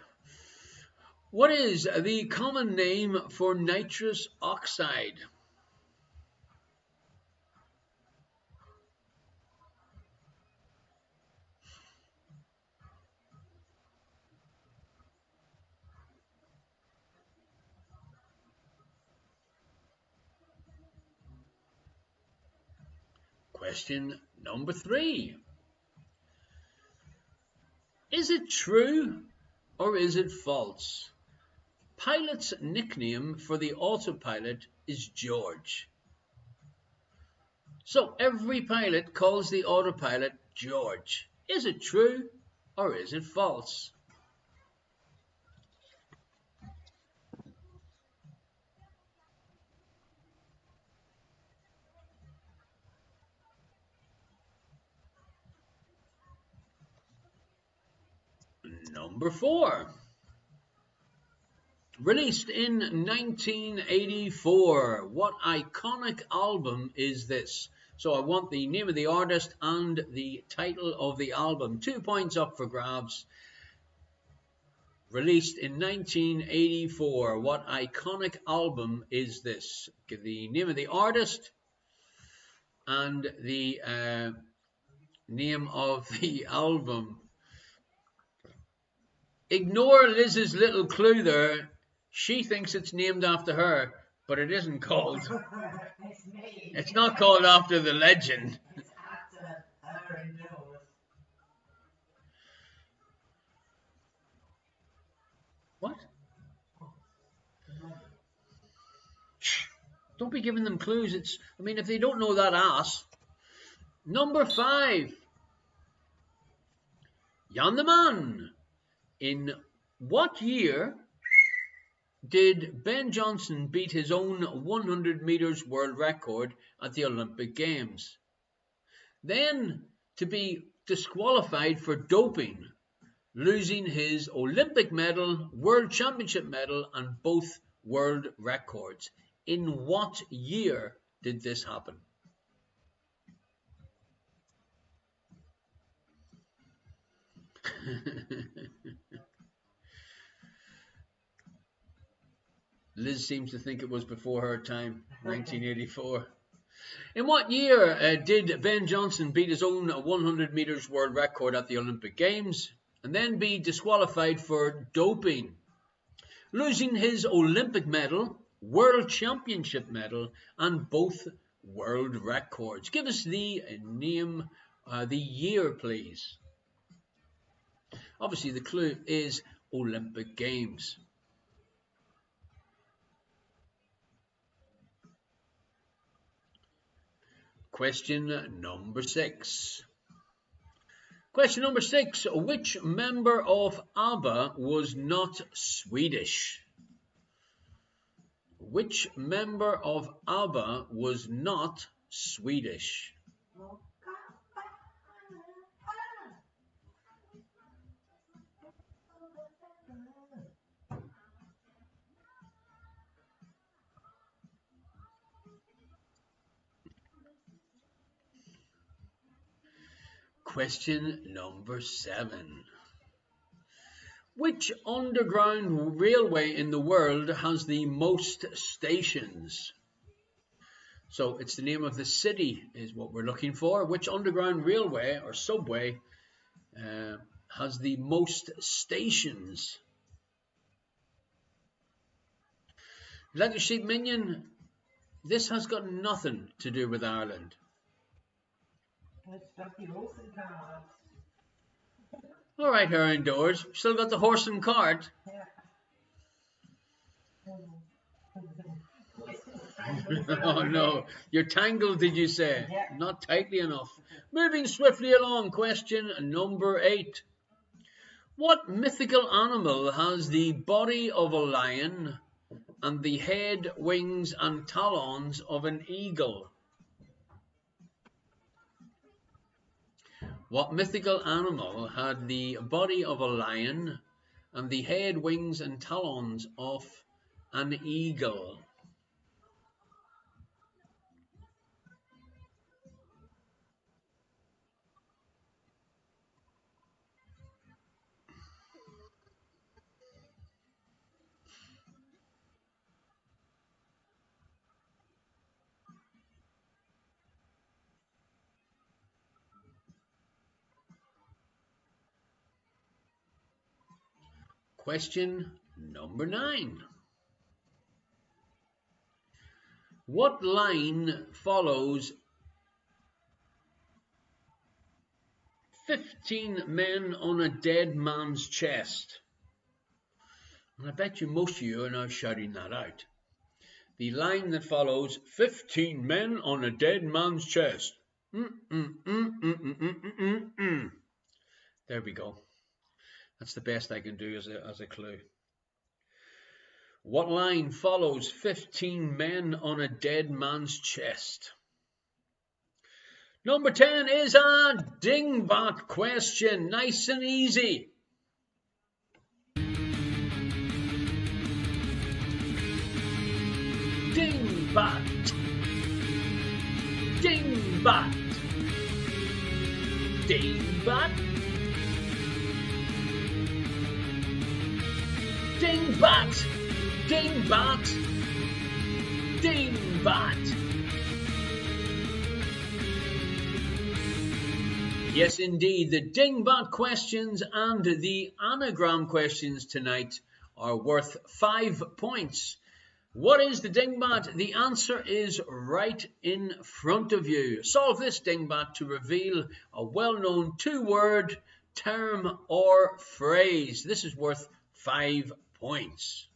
What is the common name for nitrous oxide? Question number 3. Is it true or is it false? Pilot's nickname for the autopilot is George. So every pilot calls the autopilot George. Is it true or is it false? Number 4. Released in 1984. What iconic album is this? So I want the name of the artist and the title of the album. 2 points up for grabs. Released in 1984. What iconic album is this? Give the name of the artist and the name of the album. Ignore Liz's little clue there. She thinks it's named after her, but it isn't called. It's me. It's not called after the legend. It's after her and yours. What? Don't be giving them clues. I mean, if they don't know that ass. Number 5. Jan the Man. In what year did Ben Johnson beat his own 100 meters world record at the Olympic Games? Then to be disqualified for doping, losing his Olympic medal, World Championship medal, and both world records. In what year did this happen? Liz seems to think it was before her time, 1984. In what year did Ben Johnson beat his own 100 meters world record at the Olympic Games and then be disqualified for doping, losing his Olympic medal, World Championship medal, and both world records? Give us the name, the year, please. Obviously, the clue is Olympic Games. Question number 6. Question number 6. Which member of ABBA was not Swedish? Which member of ABBA was not Swedish? Question number 7. Which underground railway in the world has the most stations? So it's the name of the city is what we're looking for. Which underground railway or subway has the most stations? Letter Sheet Minion, this has got nothing to do with Ireland. It's got the ocean card. All right, her indoors. Still got the horse and cart. Oh no, you're tangled, did you say? Yeah. Not tightly enough. Moving swiftly along, question number 8. What mythical animal has the body of a lion and the head, wings, and talons of an eagle? What mythical animal had the body of a lion and the head, wings, and talons of an eagle? Question number 9. What line follows 15 men on a dead man's chest? And I bet you most of you are now shouting that out. The line that follows 15 men on a dead man's chest. There we go. That's the best I can do as a clue. What line follows 15 men on a dead man's chest? Number 10 is a dingbat question. Nice and easy. Dingbat. Dingbat. Dingbat. Dingbat. Dingbat. Dingbat. Yes, indeed. The dingbat questions and the anagram questions tonight are worth 5 points. What is the dingbat? The answer is right in front of you. Solve this dingbat to reveal a well-known 2-word term or phrase. This is worth 5 points.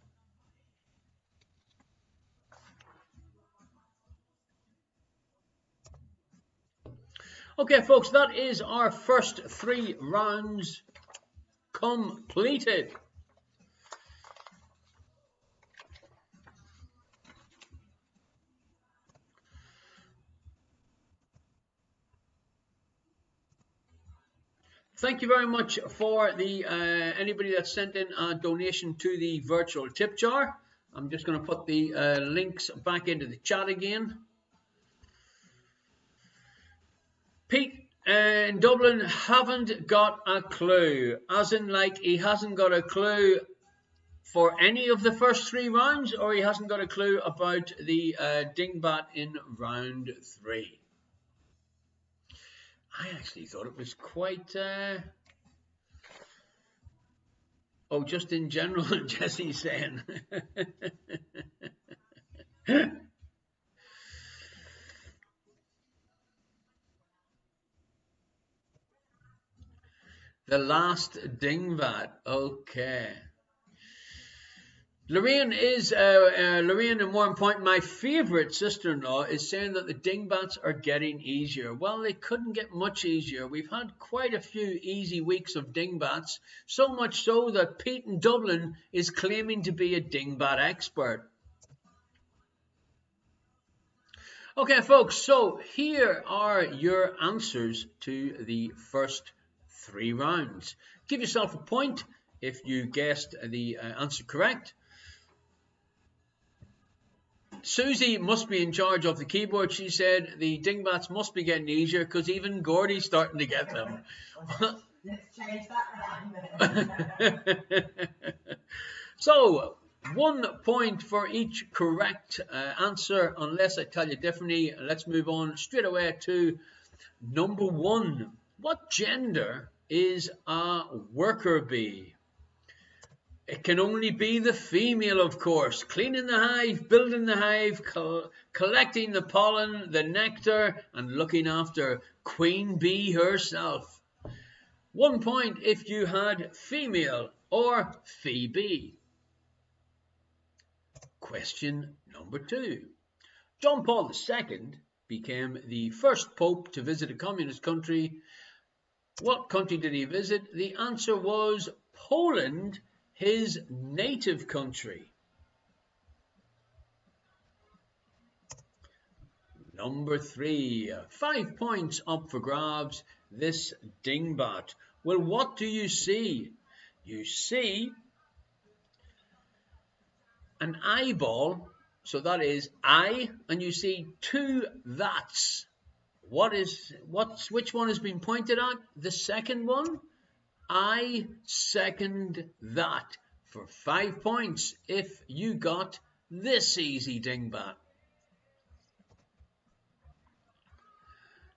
Okay, folks, that is our first 3 rounds completed. Thank you very much for the anybody that sent in a donation to the virtual tip jar. I'm just going to put the links back into the chat again. Pete in Dublin haven't got a clue, as in like he hasn't got a clue for any of the first 3 rounds, or he hasn't got a clue about the dingbat in round 3. I actually thought it was quite oh, just in general, Jesse's saying. The last dingbat. Okay. Lorraine and Warren Point, my favourite sister-in-law, is saying that the dingbats are getting easier. Well, they couldn't get much easier. We've had quite a few easy weeks of dingbats, so much so that Pete in Dublin is claiming to be a dingbat expert. Okay, folks, so here are your answers to the first 3 rounds. Give yourself a point if you guessed the answer correct. Susie must be in charge of the keyboard. She said the dingbats must be getting easier because even Gordy's starting to get them. Let's change that around then. So, 1 point for each correct answer, unless I tell you differently. Let's move on straight away to number 1. What gender is a worker bee? It can only be the female, of course. Cleaning the hive, building the hive, collecting the pollen, the nectar, and looking after Queen Bee herself. 1 point if you had female or Phoebe. Question number 2. John Paul II became the first pope to visit a communist country. What country did he visit? The answer was Poland, his native country. Number 3. 5 points up for grabs. This dingbat. Well, what do you see? You see an eyeball, so that is I, and you see 2 that's. Which one has been pointed at? The second one? I second that for 5 points if you got this easy dingbat.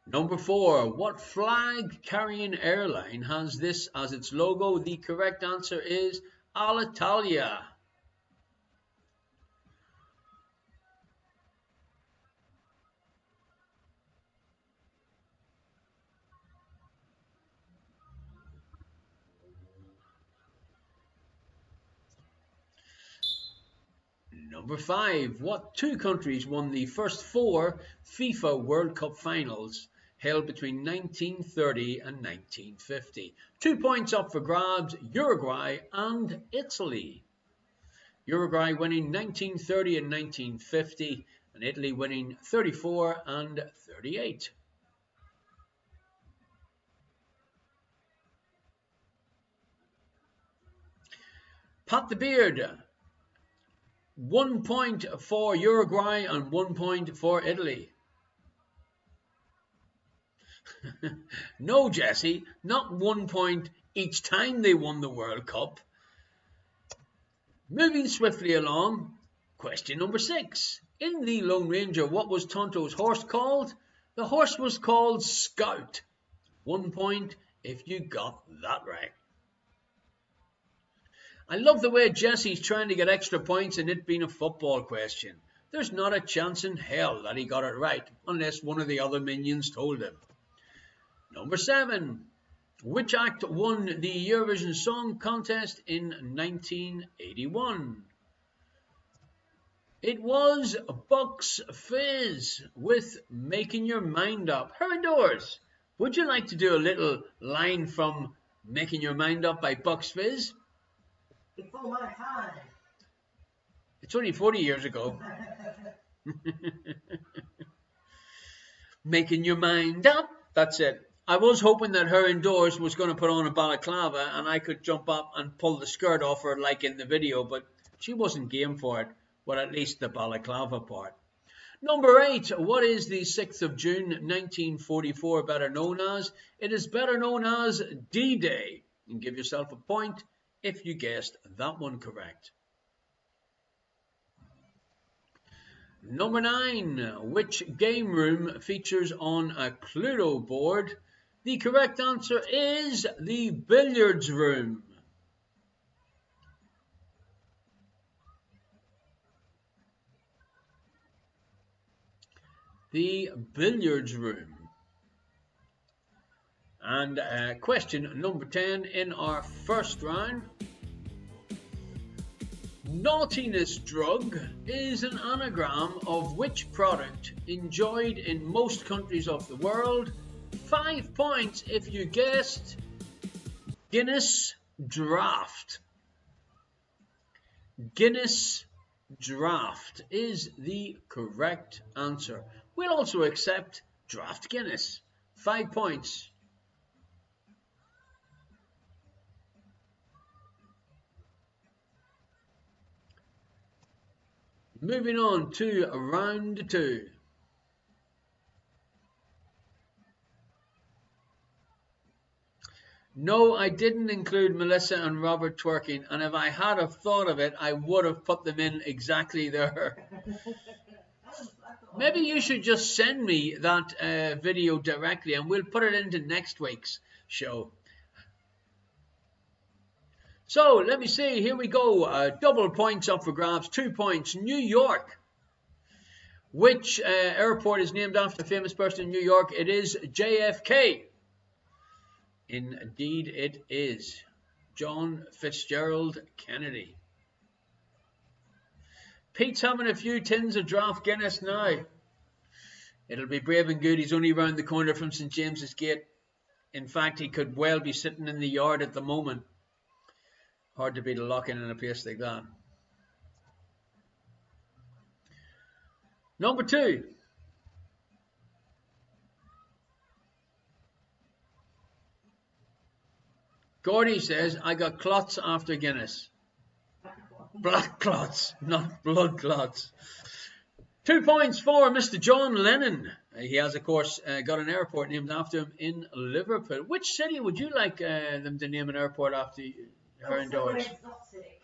Number 4. What flag-carrying airline has this as its logo? The correct answer is Alitalia. Number 5. What 2 countries won the first 4 FIFA World Cup finals held between 1930 and 1950? 2 points up for grabs, Uruguay and Italy. Uruguay winning 1930 and 1950, and Italy winning 34 and 38. Pat the Beard. 1 point for Uruguay and 1 point for Italy. No, Jesse, not 1 point each time they won the World Cup. Moving swiftly along, question number 6. In the Lone Ranger, what was Tonto's horse called? The horse was called Scout. 1 point if you got that right. I love the way Jesse's trying to get extra points in it being a football question. There's not a chance in hell that he got it right, unless one of the other minions told him. Number 7. Which act won the Eurovision Song Contest in 1981? It was Bucks Fizz with Making Your Mind Up. Her doors. Would you like to do a little line from Making Your Mind Up by Bucks Fizz? Before my time. It's only 40 years ago. Making your mind up. That's it. I was hoping that her indoors was going to put on a balaclava and I could jump up and pull the skirt off her like in the video, but she wasn't game for it, well, at least the balaclava part. Number 8. What is the 6th of June 1944 better known as? It is better known as D-Day. And give yourself a point if you guessed that one correct. Number 9. Which game room features on a Cluedo board? The correct answer is the billiards room. The billiards room. And question number 10 in our first round. Naughtiness drug is an anagram of which product enjoyed in most countries of the world? 5 points if you guessed Guinness Draft. Guinness Draft is the correct answer. We'll also accept Draft Guinness. 5 points. Moving on to round 2. No, I didn't include Melissa and Robert twerking, and if I had have thought of it, I would have put them in exactly there. Maybe you should just send me that video directly, and we'll put it into next week's show. So, let me see. Here we go. Double points up for grabs. 2 points. New York. Which airport is named after a famous person in New York? It is JFK. Indeed it is. John Fitzgerald Kennedy. Pete's having a few tins of draft Guinness now. It'll be brave and good. He's only round the corner from St. James's Gate. In fact, he could well be sitting in the yard at the moment. Hard to beat a lock-in in a place like that. Number 2. Gordy says, I got clots after Guinness. Black clots, not blood clots. 2 points for Mr. John Lennon. He has, of course, got an airport named after him in Liverpool. Which city would you like them to name an airport after her indoors? Exotic.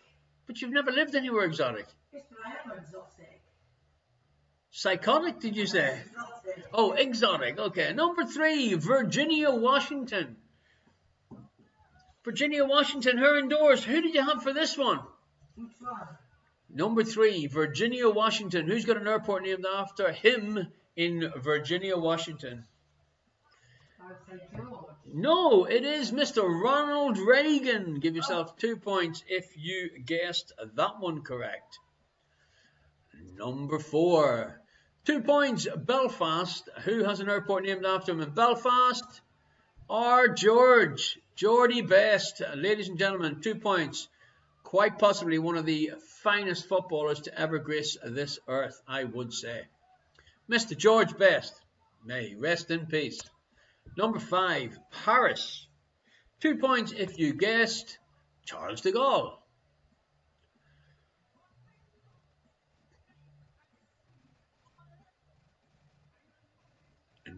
But you've never lived anywhere exotic. Yes, but I am exotic. Psychotic, did you say? Exotic. Oh, exotic. Okay. Number 3, Virginia, Washington. Virginia, Washington, her indoors. Who did you have for this one? Which one? Number 3, Virginia, Washington. Who's got an airport named after him in Virginia, Washington? I would say George. No, it is Mr. Ronald Reagan. Give yourself 2 points if you guessed that one correct. Number 4, 2 points, Belfast. Who has an airport named after him in Belfast? Geordie Best. Ladies and gentlemen, 2 points. Quite possibly one of the finest footballers to ever grace this earth, I would say. Mr. George Best. May he rest in peace. Number 5, Paris. 2 points if you guessed Charles de Gaulle.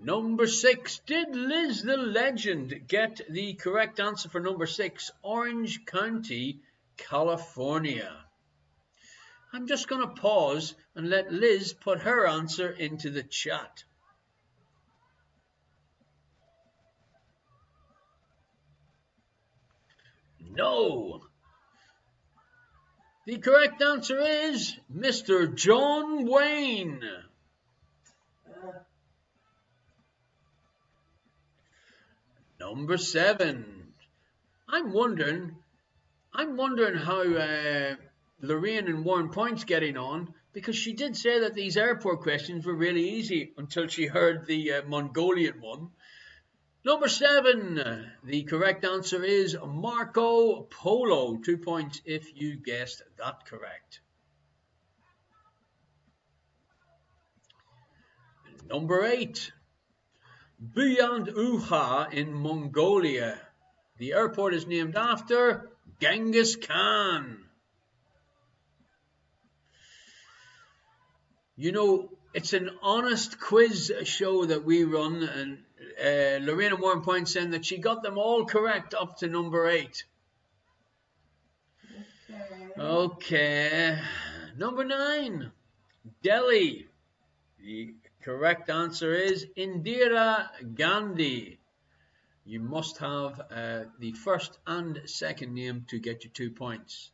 Number 6, did Liz the Legend get the correct answer for number 6? Orange County, California. I'm just going to pause and let Liz put her answer into the chat. No. The correct answer is Mr. John Wayne. Number 7. I'm wondering how Lorraine and Warren Point's getting on, because she did say that these airport questions were really easy until she heard the Mongolian one. Number 7. The correct answer is Marco Polo. 2 points if you guessed that correct. Number 8. Buyand in Mongolia. The airport is named after Genghis Khan. You know, it's an honest quiz show that we run, and Lorena Warren Point saying that she got them all correct up to number 8. Okay. Number 9, Delhi. The correct answer is Indira Gandhi. You must have the first and second name to get you 2 points.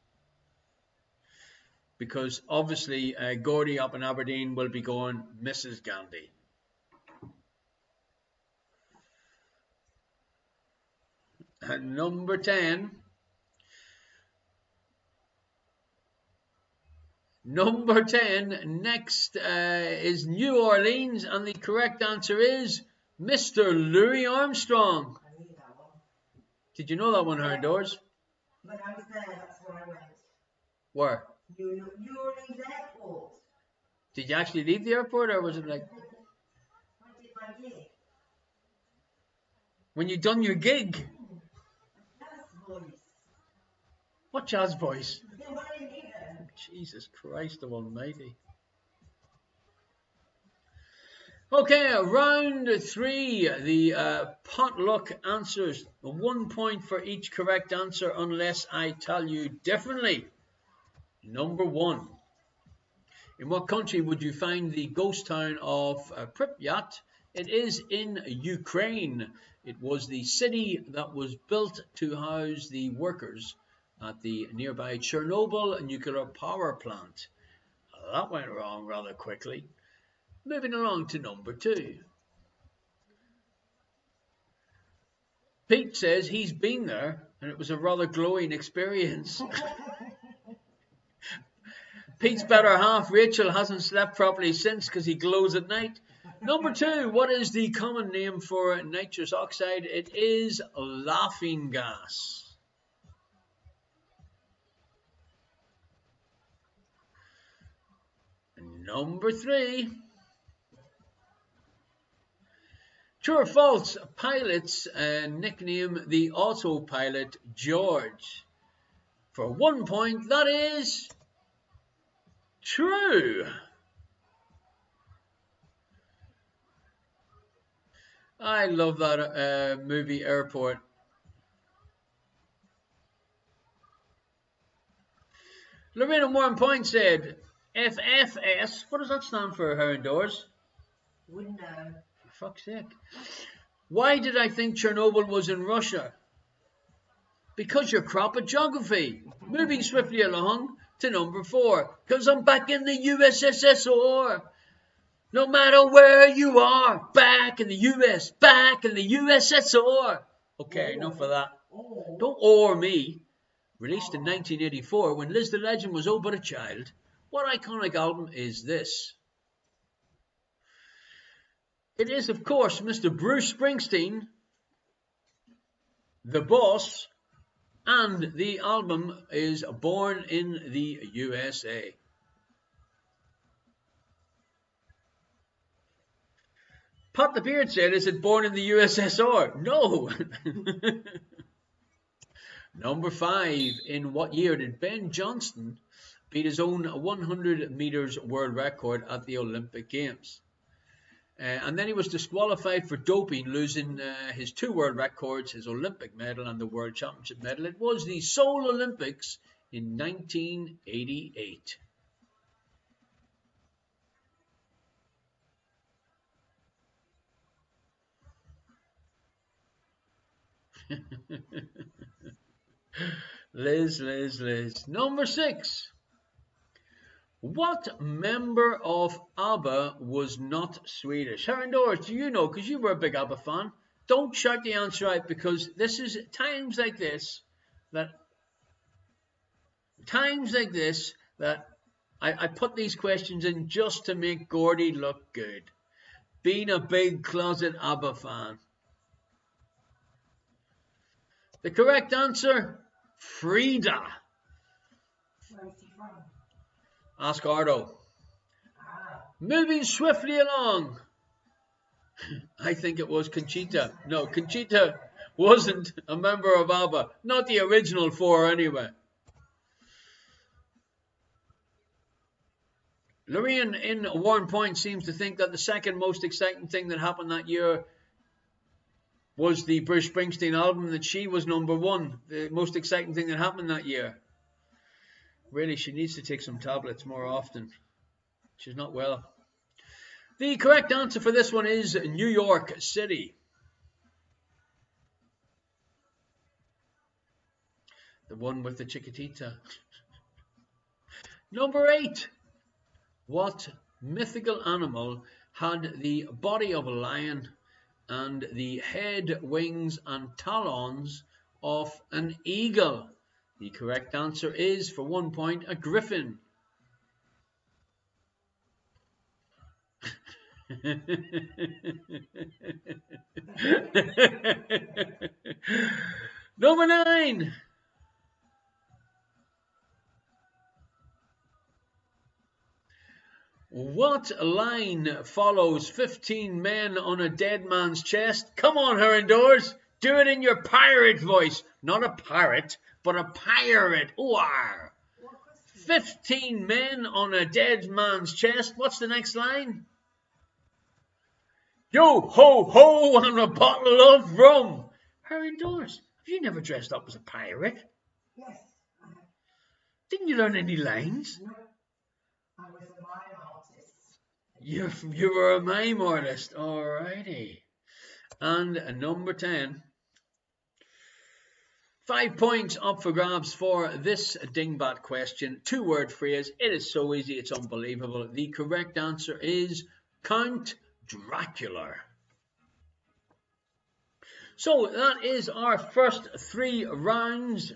Because obviously Gordy up in Aberdeen will be going Mrs. Gandhi. And number 10. Number 10, next is New Orleans, and the correct answer is Mr. Louis Armstrong. I knew that one. Did you know that one, Hard Doors? When I was there, that's where I went. Where? New Orleans Airport. Did you actually leave the airport, or was it like I did my gig. when you done your gig? Jazz voice. What jazz voice? The one in here. Jesus Christ Almighty. Okay, round 3, the potluck answers. 1 point for each correct answer unless I tell you differently. Number 1. In what country would you find the ghost town of Pripyat? It is in Ukraine. It was the city that was built to house the workers at the nearby Chernobyl nuclear power plant. That went wrong rather quickly. Moving along to number 2. Pete says he's been there and it was a rather glowing experience. Pete's better half, Rachel, hasn't slept properly since because he glows at night. Number 2, what is the common name for nitrous oxide? It is laughing gas. Number 3. True or false, pilots nickname the autopilot George. For 1 point, that is true. I love that movie Airport. Lorena 1 point said FFS. What does that stand for, her indoors? Wouldn't know. For fuck's sake. Why did I think Chernobyl was in Russia? Because you're crap at geography. Moving swiftly along to number 4. Because I'm back in the USSR. No matter where you are, back in the US, back in the USSR. Okay, enough of that. Don't owe me. Released in 1984 when Liz the Legend was all but a child. What iconic album is this? It is, of course, Mr. Bruce Springsteen, The Boss, and the album is Born in the USA. Pat the Beard said, is it Born in the USSR? No. Number 5, in what year did Ben Johnston beat his own 100 meters world record at the Olympic Games? And then he was disqualified for doping, losing his 2 world records, his Olympic medal and the World Championship medal. It was the Seoul Olympics in 1988. Liz. Number 6. What member of ABBA was not Swedish? Heron Doors, do you know? Because you were a big ABBA fan. Don't shout the answer out, because this is times like this that I put these questions in just to make Gordy look good. Being a big closet ABBA fan. The correct answer, Frida. Where's he from? Ask Ardo. Moving swiftly along. I think it was Conchita. No, Conchita wasn't a member of ABBA. Not the original 4 anyway. Lorraine in 1 point seems to think that the second most exciting thing that happened that year was the Bruce Springsteen album, that she was number 1. The most exciting thing that happened that year. Really, she needs to take some tablets more often. She's not well. The correct answer for this one is New York City. The one with the Chiquitita. Number 8. What mythical animal had the body of a lion and the head, wings and talons of an eagle? The correct answer is, for 1 point, a griffin. Number 9. What line follows 15 men on a dead man's chest? Come on, Heron Doors. Do it in your pirate voice. Not a pirate, but a pirate. Ooh, 15 men on a dead man's chest. What's the next line? Yo ho ho and a bottle of rum. Her indoors. Have you never dressed up as a pirate? Yes. Didn't you learn any lines? No, I was a mime artist. You were a mime artist. Alrighty. And number 10. 5 points up for grabs for this dingbat question. 2-word phrase. It is so easy, it's unbelievable. The correct answer is Count Dracula. So that is our first 3 rounds.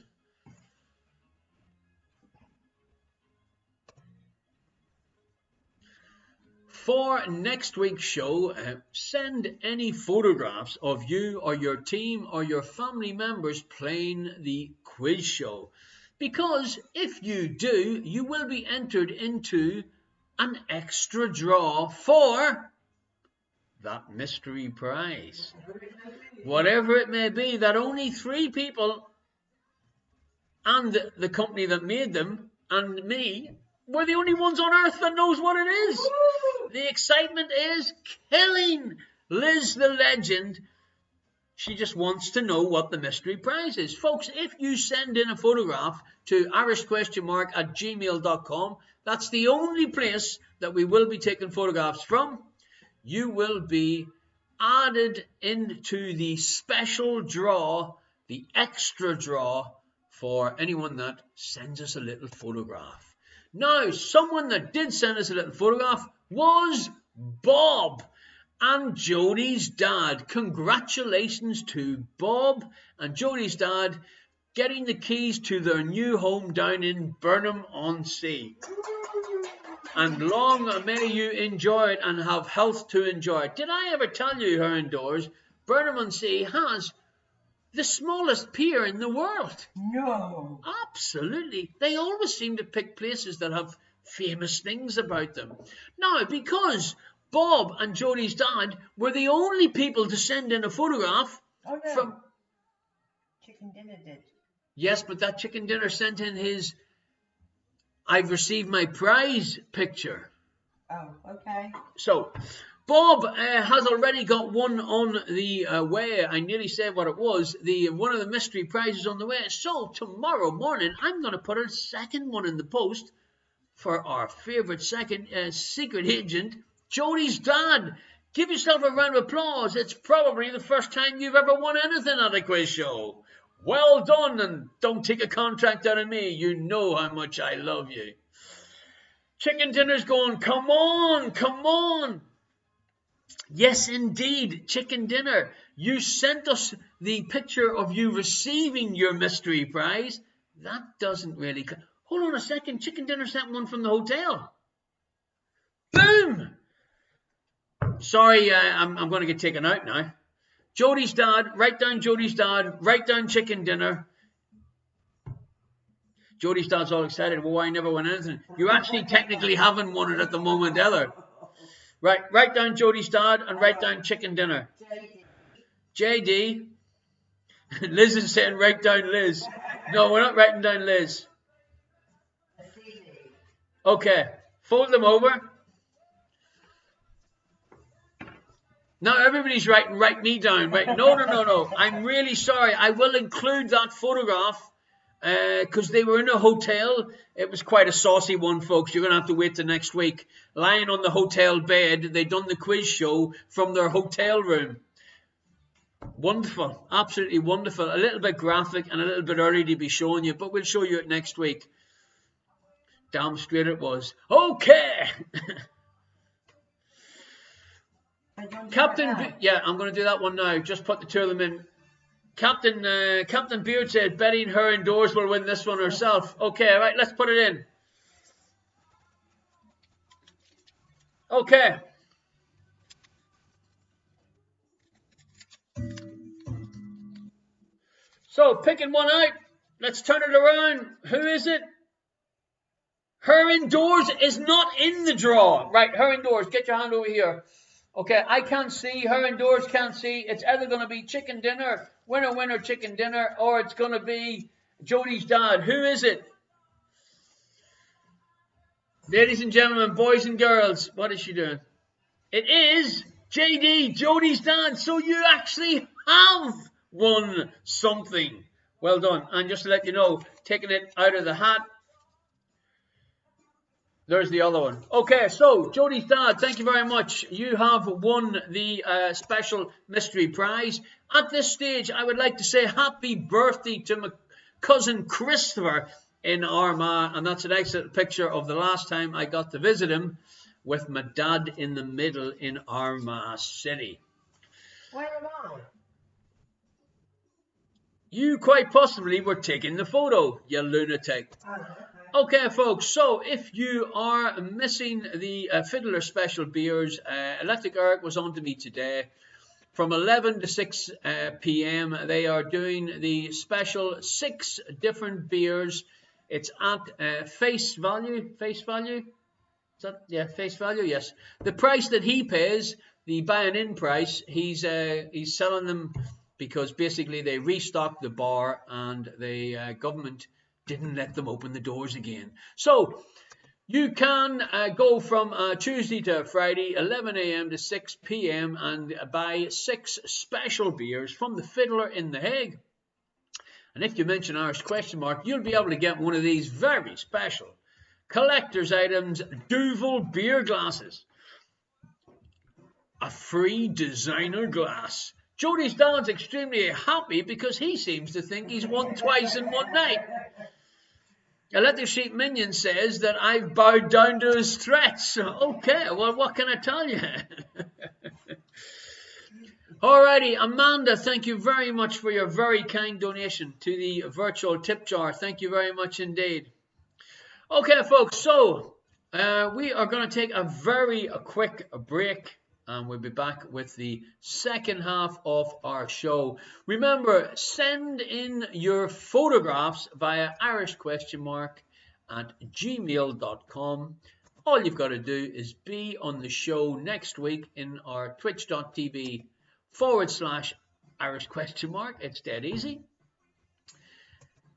For next week's show, send any photographs of you or your team or your family members playing the quiz show. Because if you do, you will be entered into an extra draw for that mystery prize. Whatever it may be, that only 3 people and the company that made them and me we're the only ones on earth that knows what it is. The excitement is killing Liz the legend. She just wants to know what the mystery prize is. Folks, if you send in a photograph to irishquestionmark@gmail.com, that's the only place that we will be taking photographs from. You will be added into the special draw, the extra draw, for anyone that sends us a little photograph. Now, someone that did send us a little photograph was Bob and Jodie's dad. Congratulations to Bob and Jodie's dad getting the keys to their new home down in Burnham-on-Sea. And long may you enjoy it and have health to enjoy it. Did I ever tell you, here indoors, Burnham-on-Sea has the smallest pier in the world? No. Absolutely. They always seem to pick places that have famous things about them. Now, because Bob and Jodie's dad were the only people to send in a photograph from... Chicken Dinner did. Yes, but that Chicken Dinner sent in his I've received my prize picture. Oh, okay. So, Bob has already got one on the way. I nearly said what it was. One of the mystery prizes on the way. So tomorrow morning, I'm going to put a second one in the post for our favourite second secret agent, Jodie's dad. Give yourself a round of applause. It's probably the first time you've ever won anything at a quiz show. Well done, and don't take a contract out of me. You know how much I love you. Chicken Dinner's going, come on, come on. Yes, indeed, Chicken Dinner. You sent us the picture of you receiving your mystery prize. That doesn't really... Hold on a second. Chicken Dinner sent one from the hotel. Boom! Sorry, I'm going to get taken out now. Jodie's dad. Write down Jodie's dad. Write down Chicken Dinner. Jodie's dad's all excited. Well, I never won anything. You actually technically haven't won it at the moment either. Right, write down Jodie's dad and write down Chicken Dinner. JD. Liz is saying write down Liz. No, we're not writing down Liz. Okay, fold them over. Now everybody's writing, write me down. Right? No. I'm really sorry. I will include that photograph because they were in a hotel. It was quite a saucy one, folks. You're going to have to wait till next week. Lying on the hotel bed, they'd done the quiz show from their hotel room. Wonderful. Absolutely wonderful. A little bit graphic and a little bit early to be showing you, but we'll show you it next week. Damn straight it was. Okay. Captain, yeah, I'm going to do that one now. Just put the two of them in. Captain Beard said betting her indoors will win this one herself. Okay, right, let's put it in. Okay. So, picking one out. Let's turn it around. Who is it? Her indoors is not in the draw. Right, her indoors. Get your hand over here. Okay, I can't see. Her indoors can't see. It's either going to be Chicken Dinner, winner, Chicken Dinner, or it's going to be Jodie's dad. Who is it? Ladies and gentlemen, boys and girls, what is she doing? It is JD, Jodie's dad, so you actually have won something. Well done. And just to let you know, taking it out of the hat, there's the other one. Okay, so Jodie's dad, thank you very much. You have won the special mystery prize. At this stage, I would like to say happy birthday to my cousin Christopher in Armagh. And that's an excellent picture of the last time I got to visit him with my dad in the middle in Armagh City. Where am I? You quite possibly were taking the photo, you lunatic. Okay, folks, so if you are missing the Fiddler Special Beers, Electric Eric was on to me today. From 11 to 6 p.m., they are doing the special 6 different beers. It's at face value. Face value? Is that, yeah, face value, yes. The price that he pays, the buying-in price, he's selling them because basically they restocked the bar and the government didn't let them open the doors again. So you can go from Tuesday to Friday, 11 a.m. to 6 p.m. and buy 6 special beers from the Fiddler in The Hague. And if you mention Irish question mark, you'll be able to get one of these very special collector's items, Duvel beer glasses. A free designer glass. Jodie's dad's extremely happy because he seems to think he's won twice in one night. Electric Sheep Minion says that I've bowed down to his threats. Okay, well, what can I tell you? Alrighty, Amanda, thank you very much for your very kind donation to the virtual tip jar. Thank you very much indeed. Okay, folks, so we are going to take a very quick break. And we'll be back with the second half of our show. Remember, send in your photographs via Irish question mark at gmail.com. All you've got to do is be on the show next week in our twitch.tv/Irish question mark. It's dead easy.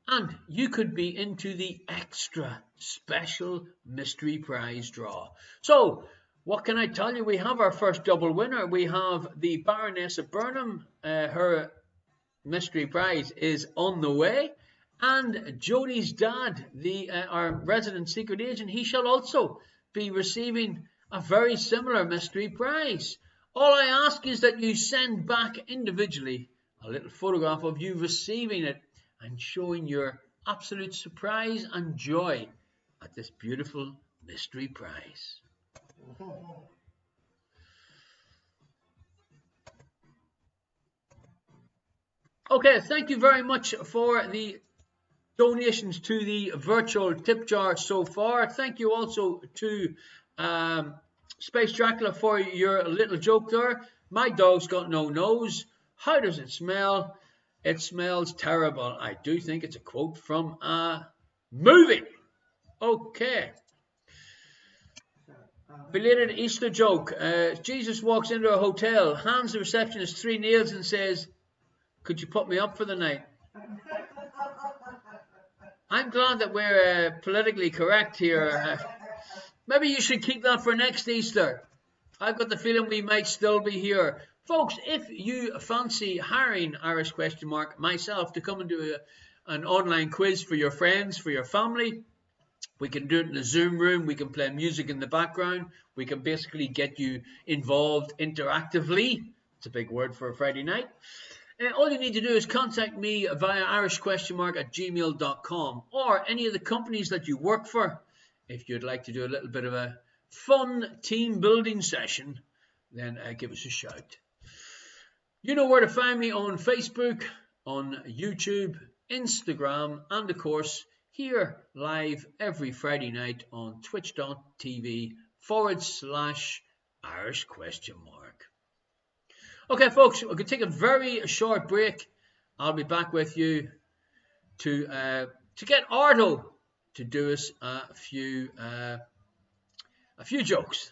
And you could be into the extra special mystery prize draw. So, what can I tell you? We have our first double winner. We have the Baroness of Burnham. Her mystery prize is on the way. And Jodie's dad, our resident secret agent, he shall also be receiving a very similar mystery prize. All I ask is that you send back individually a little photograph of you receiving it and showing your absolute surprise and joy at this beautiful mystery prize. Okay, thank you very much for the donations to the virtual tip jar so far. Thank you also to Space Dracula for your little joke there. My dog's got no nose. How does it smell? It smells terrible. I do think it's a quote from a movie. Okay. Belated Easter joke. Jesus walks into a hotel, hands the receptionist 3 nails and says, "Could you put me up for the night?" I'm glad that we're politically correct here. Maybe you should keep that for next Easter. I've got the feeling we might still be here. Folks, if you fancy hiring Irish question mark myself to come and do an online quiz for your friends, for your family, we can do it in a Zoom room. We can play music in the background. We can basically get you involved interactively. It's a big word for a Friday night. All you need to do is contact me via irishquestionmark@gmail.com or any of the companies that you work for. If you'd like to do a little bit of a fun team building session, then give us a shout. You know where to find me on Facebook, on YouTube, Instagram, and of course, here live every Friday night on twitch.tv/Irish question mark. Okay, folks, we're going to take a very short break. I'll be back with you to get Ardo to do us a few jokes.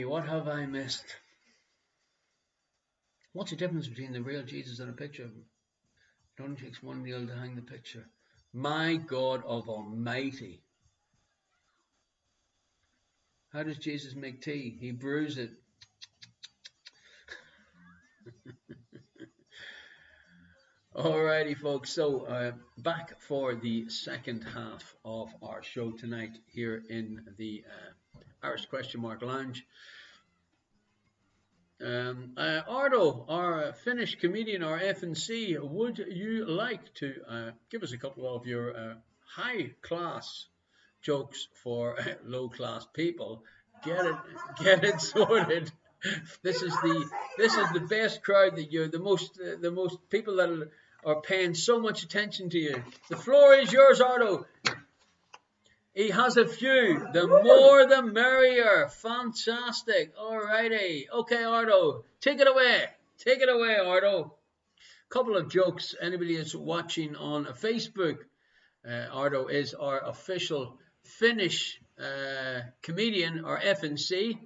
Alrighty, what have I missed? What's the difference between the real Jesus and a picture of him? It only takes one nail to hang the picture. My God of Almighty. How does Jesus make tea? He brews it. Alrighty, folks. So back for the second half of our show tonight here in the Irish Question Mark Lounge. Ardo, our Finnish comedian, our F&C, would you like to give us a couple of your high-class jokes for low-class people? Get it sorted. This is the best crowd that you're the most people that are paying so much attention to you. The floor is yours, Ardo. He has a few. The more the merrier. Fantastic. Alrighty. Okay, Ardo. Take it away. Take it away, Ardo. Couple of jokes. Anybody that's watching on Facebook, Ardo is our official Finnish comedian, our F&C.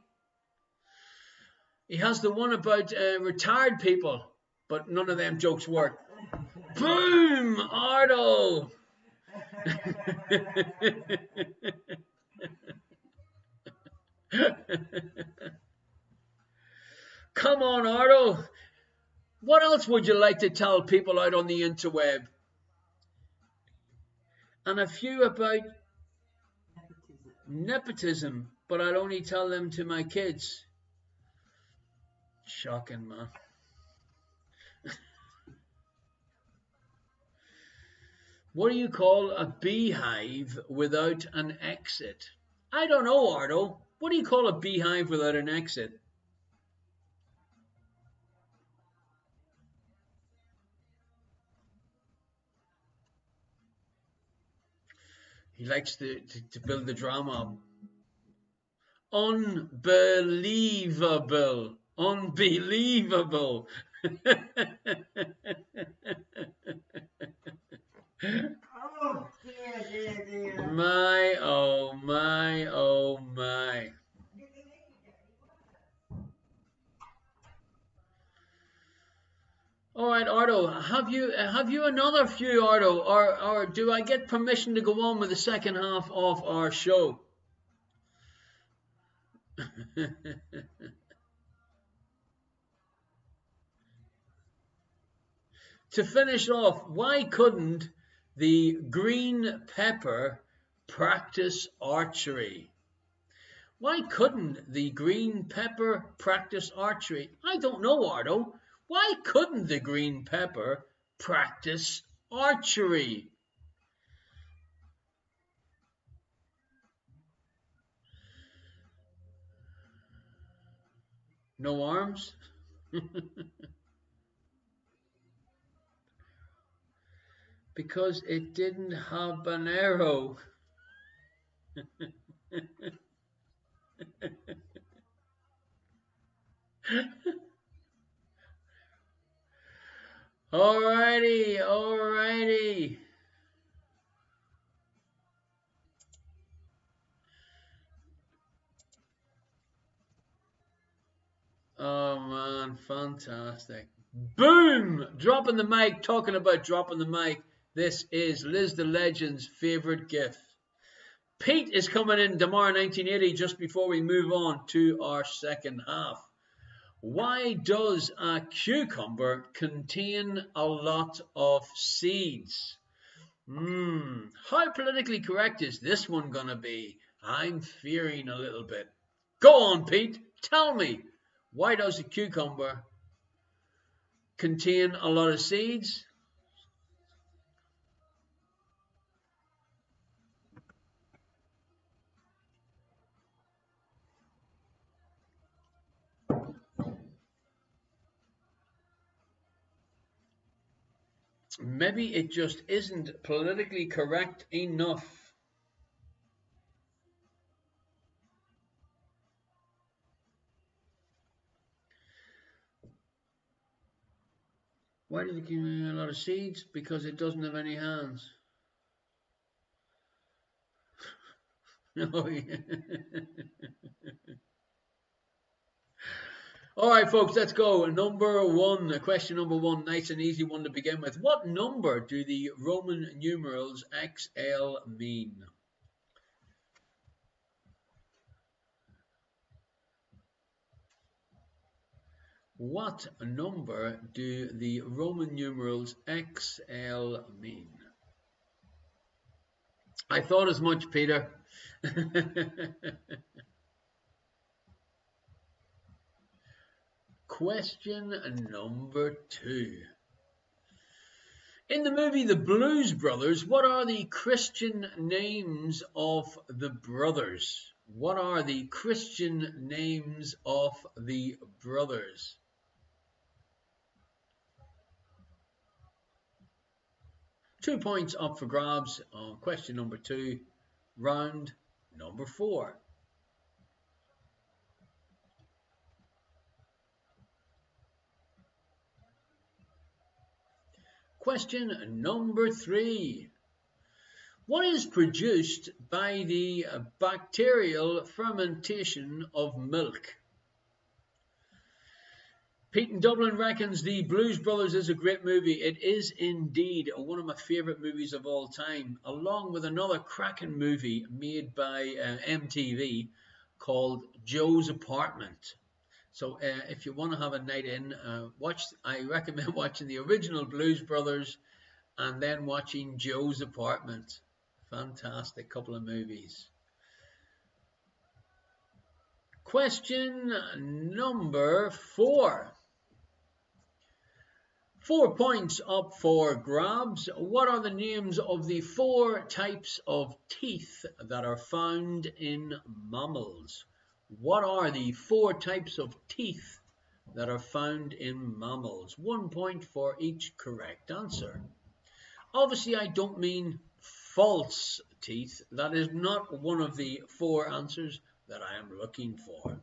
He has the one about retired people, but none of them jokes work. Boom, Ardo. Come on, Ardo. What else would you like to tell people out on the interweb? And a few about nepotism, but I'll only tell them to my kids. Shocking, man. What do you call a beehive without an exit? I don't know, Ardo. What do you call a beehive without an exit? He likes to build the drama up. Unbelievable. Unbelievable. Oh, dear. My, oh my, oh my. All right, Ardo, have you another few, Ardo, or do I get permission to go on with the second half of our show? To finish off, why couldn't the green pepper practice archery? Why couldn't the green pepper practice archery? I don't know, Ardo. Why couldn't the green pepper practice archery? No arms? Because it didn't have an arrow. Alrighty, alrighty. Oh man, fantastic. Boom! Dropping the mic, talking about dropping the mic. This is Liz the Legend's favourite gift. Pete is coming in tomorrow, 1980, just before we move on to our second half. Why does a cucumber contain a lot of seeds? How politically correct is this one going to be? I'm fearing a little bit. Go on, Pete. Tell me. Why does a cucumber contain a lot of seeds? Maybe it just isn't politically correct enough. Why does it contain a lot of seeds? Because it doesn't have any hands. No. All right, folks, let's go. Number one, question number one, nice and easy one to begin with. What number do the Roman numerals XL mean? What number do the Roman numerals XL mean? I thought as much, Peter. Question number two. In the movie The Blues Brothers, what are the Christian names of the brothers? What are the Christian names of the brothers? Two points up for grabs on question number two, round number four. Question number three. What is produced by the bacterial fermentation of milk? Pete in Dublin reckons The Blues Brothers is a great movie. It is indeed one of my favourite movies of all time, along with another cracking movie made by MTV called Joe's Apartment. So if you want to have a night in, I recommend watching the original Blues Brothers and then watching Joe's Apartment. Fantastic couple of movies. Question number four. 4 points up for grabs. What are the names of the 4 types of teeth that are found in mammals? What are the 4 types of teeth that are found in mammals? 1 point for each correct answer. Obviously, I don't mean false teeth. That is not one of the 4 answers that I am looking for.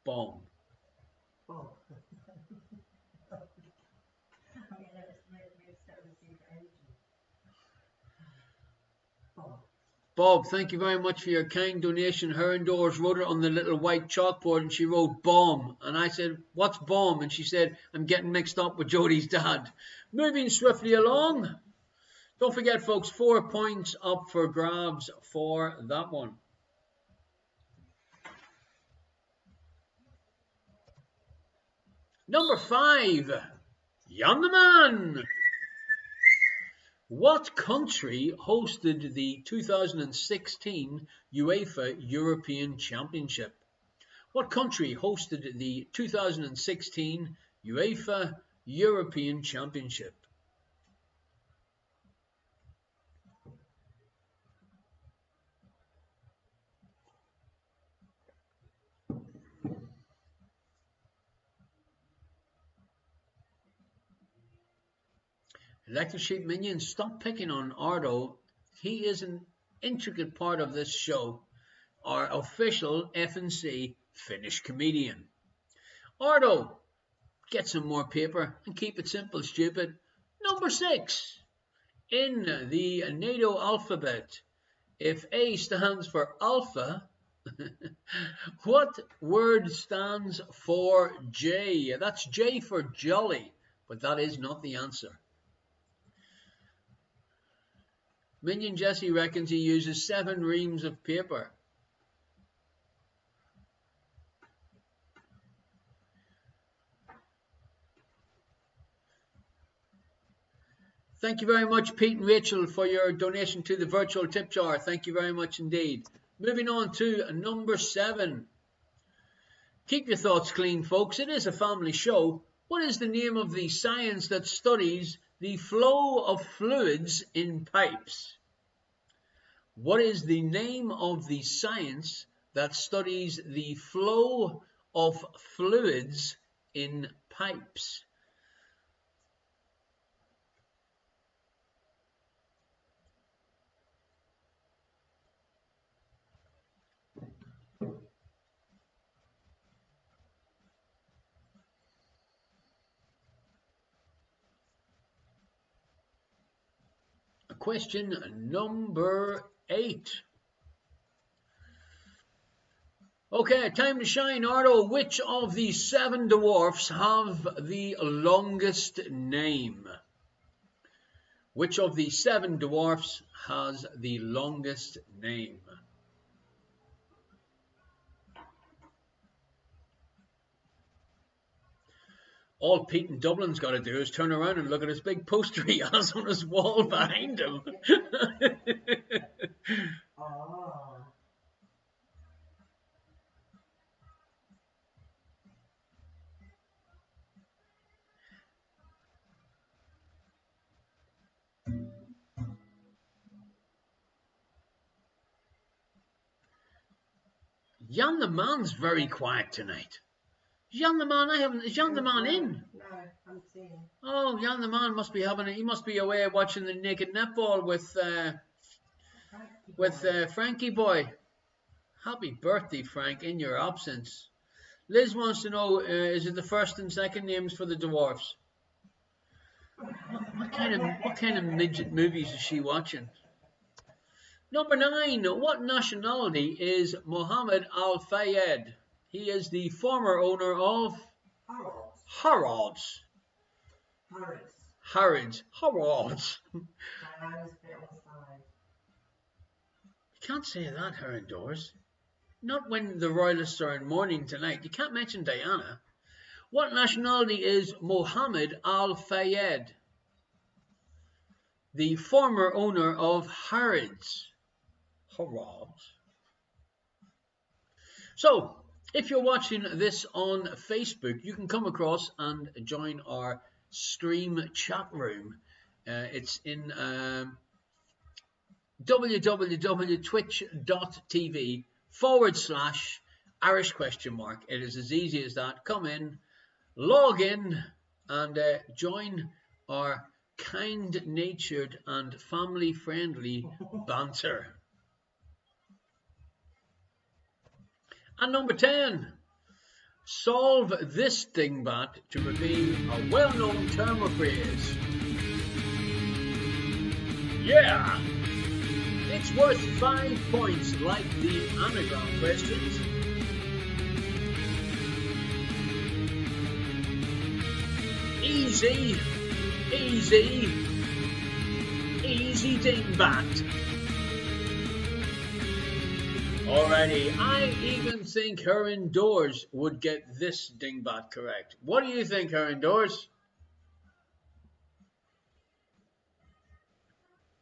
Bomb. Oh. Bob, thank you very much for your kind donation. Her indoors wrote it on the little white chalkboard and she wrote bomb. And I said, what's bomb? And she said, I'm getting mixed up with Jodie's dad. Moving swiftly along. Don't forget, folks, 4 points up for grabs for that one. Number 5, Jan the Man. What country hosted the 2016 Uefa European Championship? What country hosted the 2016 Uefa European Championship? Electric Sheep Minion, stop picking on Ardo. He is an intricate part of this show. Our official FNC Finnish comedian. Ardo, get some more paper and keep it simple, stupid. Number 6. In the NATO alphabet, if A stands for alpha, what word stands for J? That's J for jolly, but that is not the answer. Minion Jesse reckons he uses 7 reams of paper. Thank you very much, Pete and Rachel, for your donation to the virtual tip jar. Thank you very much indeed. Moving on to number 7. Keep your thoughts clean, folks. It is a family show. What is the name of the science that studies the flow of fluids in pipes? What is the name of the science that studies the flow of fluids in pipes? question number 8. Okay, time to shine, Ardo. Which of the 7 dwarfs have the longest name? Which of the 7 dwarfs has the longest name? All Pete in Dublin's got to do is turn around and look at his big poster he has on his wall behind him. Oh. Jan the Man's very quiet tonight. Jan the Man, is Jan the Man in? No, I haven't seen him. Oh, Jan the Man must be he must be away watching the naked netball with Frankie boy. Happy birthday, Frank, in your absence. Liz wants to know, is it the first and second names for the dwarfs? What kind of midget movies is she watching? Number 9. What nationality is Mohammed Al-Fayed? He is the former owner of Harrods. You can't say that, her indoors. Not when the royalists are in mourning tonight. You can't mention Diana. What nationality is Mohammed Al-Fayed? The former owner of Harrods. So, if you're watching this on Facebook, you can come across and join our stream chat room. It's in www.twitch.tv/Irish ? It is as easy as that. Come in, log in, and join our kind-natured and family-friendly banter. And number 10, solve this dingbat to reveal a well-known term of phrase. Yeah! It's worth 5 points like the anagram questions. Easy dingbat. Alrighty, I even think her indoors would get this dingbat correct. What do you think, her indoors?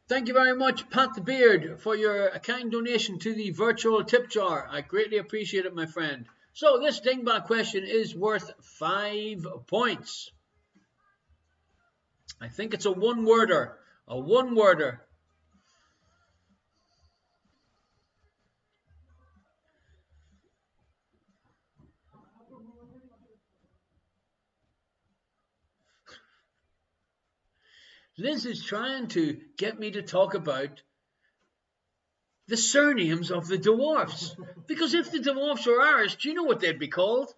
Thank you very much, Pat the Beard, for your kind donation to the virtual tip jar. I greatly appreciate it, my friend. So this dingbat question is worth 5 points. I think it's a one-worder. A one-worder. Liz is trying to get me to talk about the surnames of the dwarfs. Because if the dwarfs were Irish, do you know what they'd be called?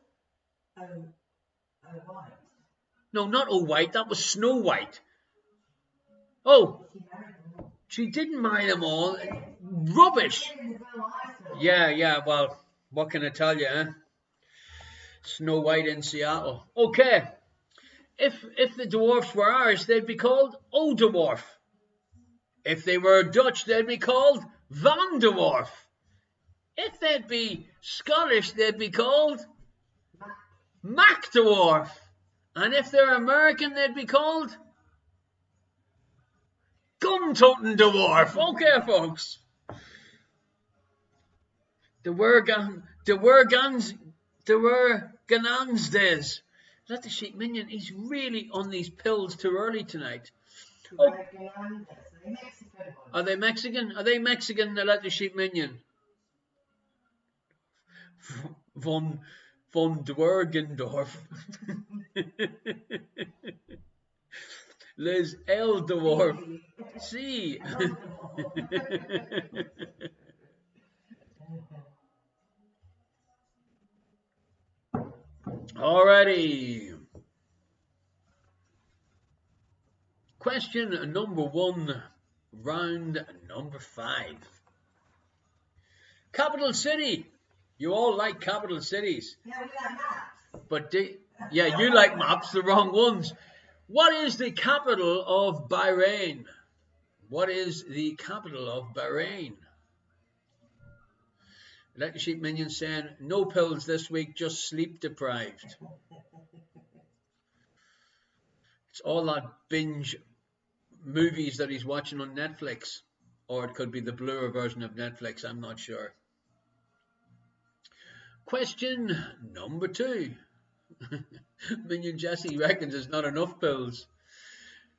White. No, not White. That was Snow White. Oh, she didn't marry them all. Rubbish. Yeah, well, what can I tell you, eh? Snow White in Seattle. Okay. If the dwarfs were Irish, they'd be called O Dwarf. If they were Dutch, they'd be called Van Dwarf. If they'd be Scottish, they'd be called Mac Dwarf. And if they're American, they'd be called Gun-toting Dwarf. Okay, folks. There were Ganans days. Let the sheep minion. He's really on these pills too early tonight. Oh. Are they Mexican? Are they Mexican? Let the sheep minion. Von Dwergendorf. Liz L. Dwarf. See. Alrighty. Question number 1 round number 5. Capital city. You all like capital cities. Yeah, we got maps. But yeah, you like maps, the wrong ones. What is the capital of Bahrain? What is the capital of Bahrain? Electric Sheep Minion saying, no pills this week, just sleep deprived. It's all that binge movies that he's watching on Netflix. Or it could be the bluer version of Netflix, I'm not sure. Question number 2. Minion Jesse reckons there's not enough pills.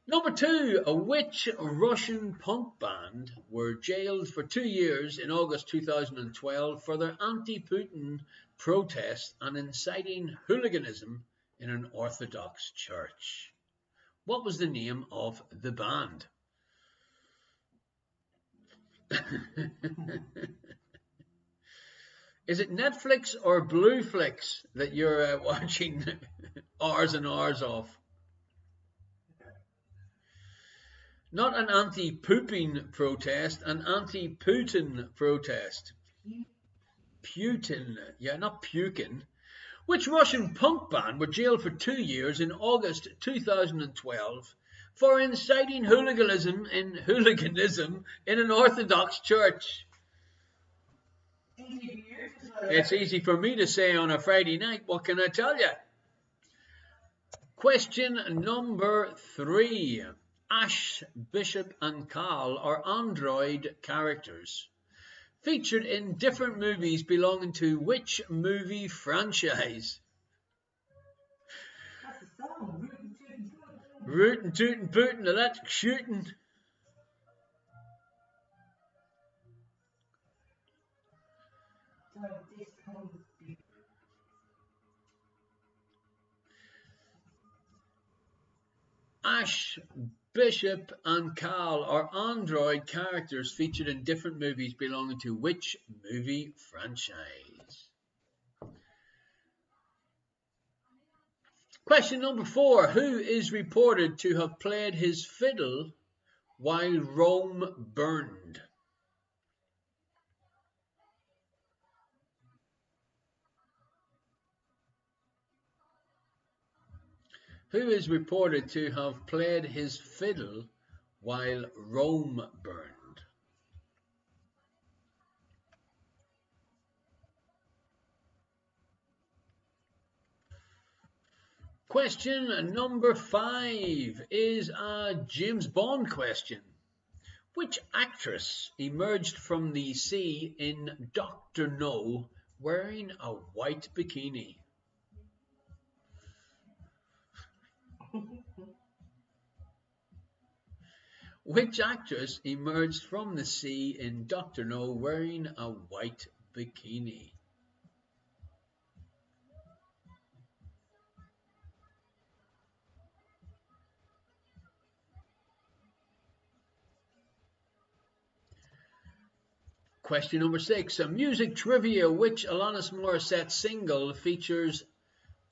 Number 2, which Russian punk band were jailed for 2 years in August 2012 for their anti-Putin protest and inciting hooliganism in an Orthodox church? What was the name of the band? Is it Netflix or Blueflix that you're watching hours and hours of? Not an anti-pooping protest, an anti-Putin protest. Putin, yeah, not puking. Which Russian punk band were jailed for 2 years in August 2012 for inciting hooliganism in an Orthodox church? It's easy for me to say on a Friday night. What can I tell you? Question number 3. Ash, Bishop and Cal are android characters featured in different movies belonging to which movie franchise? That's a song. Rootin' tootin' pootin' electric shooting. Ash, Bishop and Cal are android characters featured in different movies belonging to which movie franchise? Question number 4. Who is reported to have played his fiddle while Rome burned? Who is reported to have played his fiddle while Rome burned? Question number 5 is a James Bond question. Which actress emerged from the sea in Dr. No wearing a white bikini? Which actress emerged from the sea in Dr. No wearing a white bikini? Question number 6. A music trivia. Which Alanis Morissette single features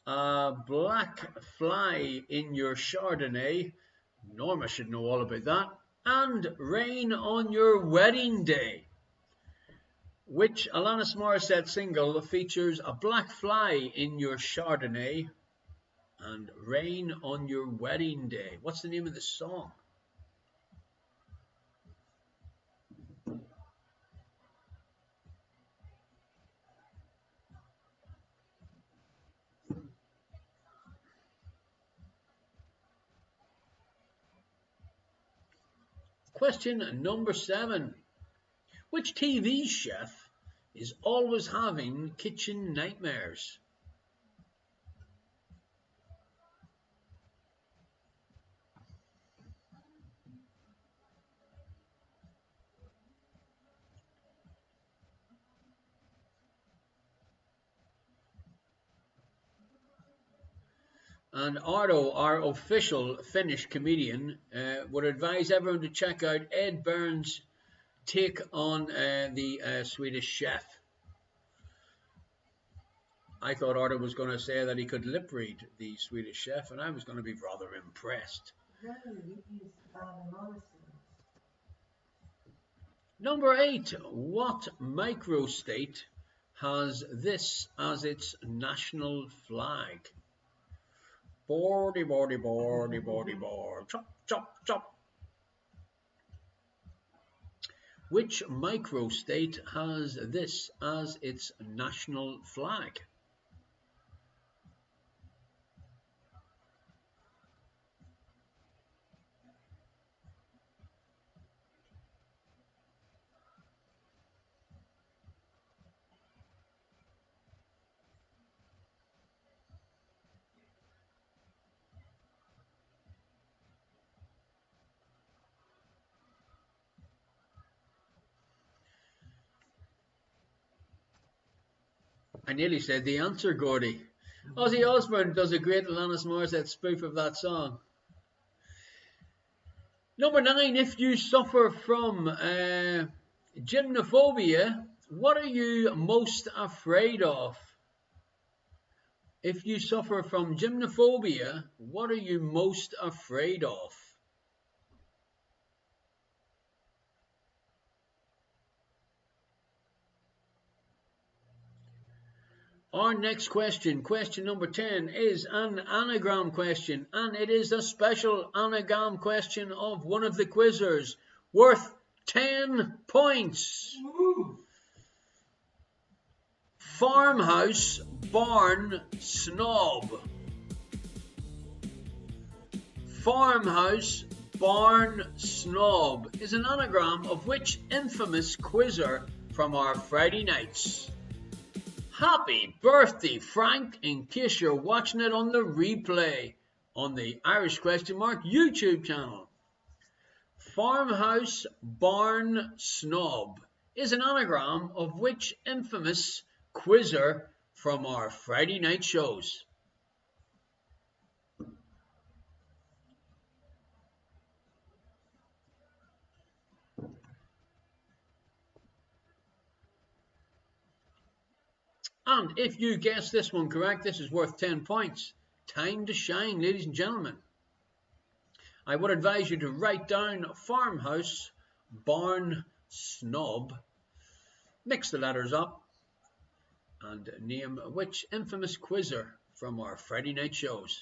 a black fly in your Chardonnay? Norma should know all about that. And Rain on Your Wedding Day. Which Alanis Morissette single features a black fly in your Chardonnay and Rain on Your Wedding Day? What's the name of the song? Question number 7. Which TV chef is always having kitchen nightmares? And Ardo, our official Finnish comedian, would advise everyone to check out Ed Byrne's take on the Swedish chef. I thought Ardo was going to say that he could lip read the Swedish chef, and I was going to be rather impressed. No, you used Number 8. What microstate has this as its national flag? Bordy, bordy, bordy, bordy, board. Chop, chop, chop. Which microstate has this as its national flag? I nearly said the answer, Gordy. Ozzy Osbourne does a great Alanis Morissette spoof of that song. Number 9, if you suffer from gymnophobia, what are you most afraid of? If you suffer from gymnophobia, what are you most afraid of? Our next question, question number 10, is an anagram question, and it is a special anagram question of one of the quizzers, worth 10 points. Woo. Farmhouse barn snob. Farmhouse barn snob is an anagram of which infamous quizzer from our Friday nights? Happy birthday, Frank, in case you're watching it on the replay on the Irish Question Mark YouTube channel. Farmhouse barn snob is an anagram of which infamous quizzer from our Friday night shows? And if you guess this one correct, this is worth 10 points. Time to shine, ladies and gentlemen. I would advise you to write down farmhouse barn snob, mix the letters up, and name which infamous quizzer from our Friday night shows.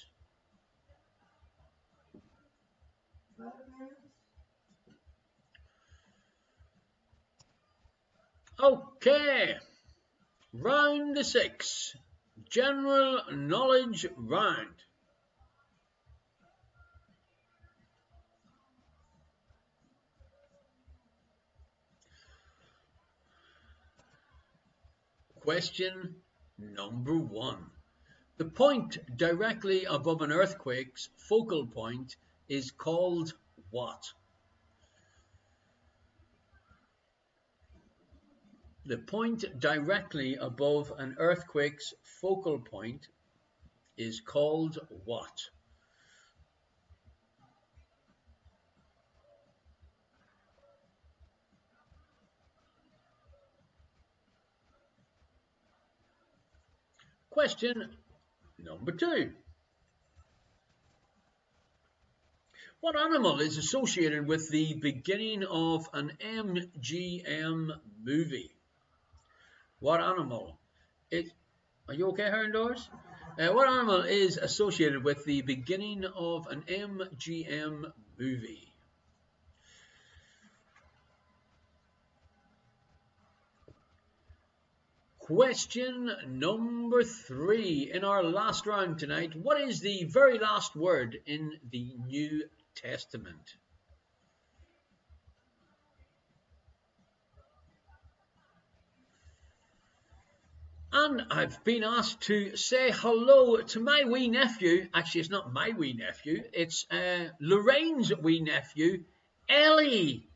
Okay, round 6, general knowledge round. Question number 1. The point directly above an earthquake's focal point is called what? The point directly above an earthquake's focal point is called what? Question number 2. What animal is associated with the beginning of an MGM movie? What animal? Are you okay, Herndors? What animal is associated with the beginning of an MGM movie? Question number 3 in our last round tonight. What is the very last word in the New Testament? And I've been asked to say hello to my wee nephew. Actually, it's not my wee nephew. It's Lorraine's wee nephew, Ellie.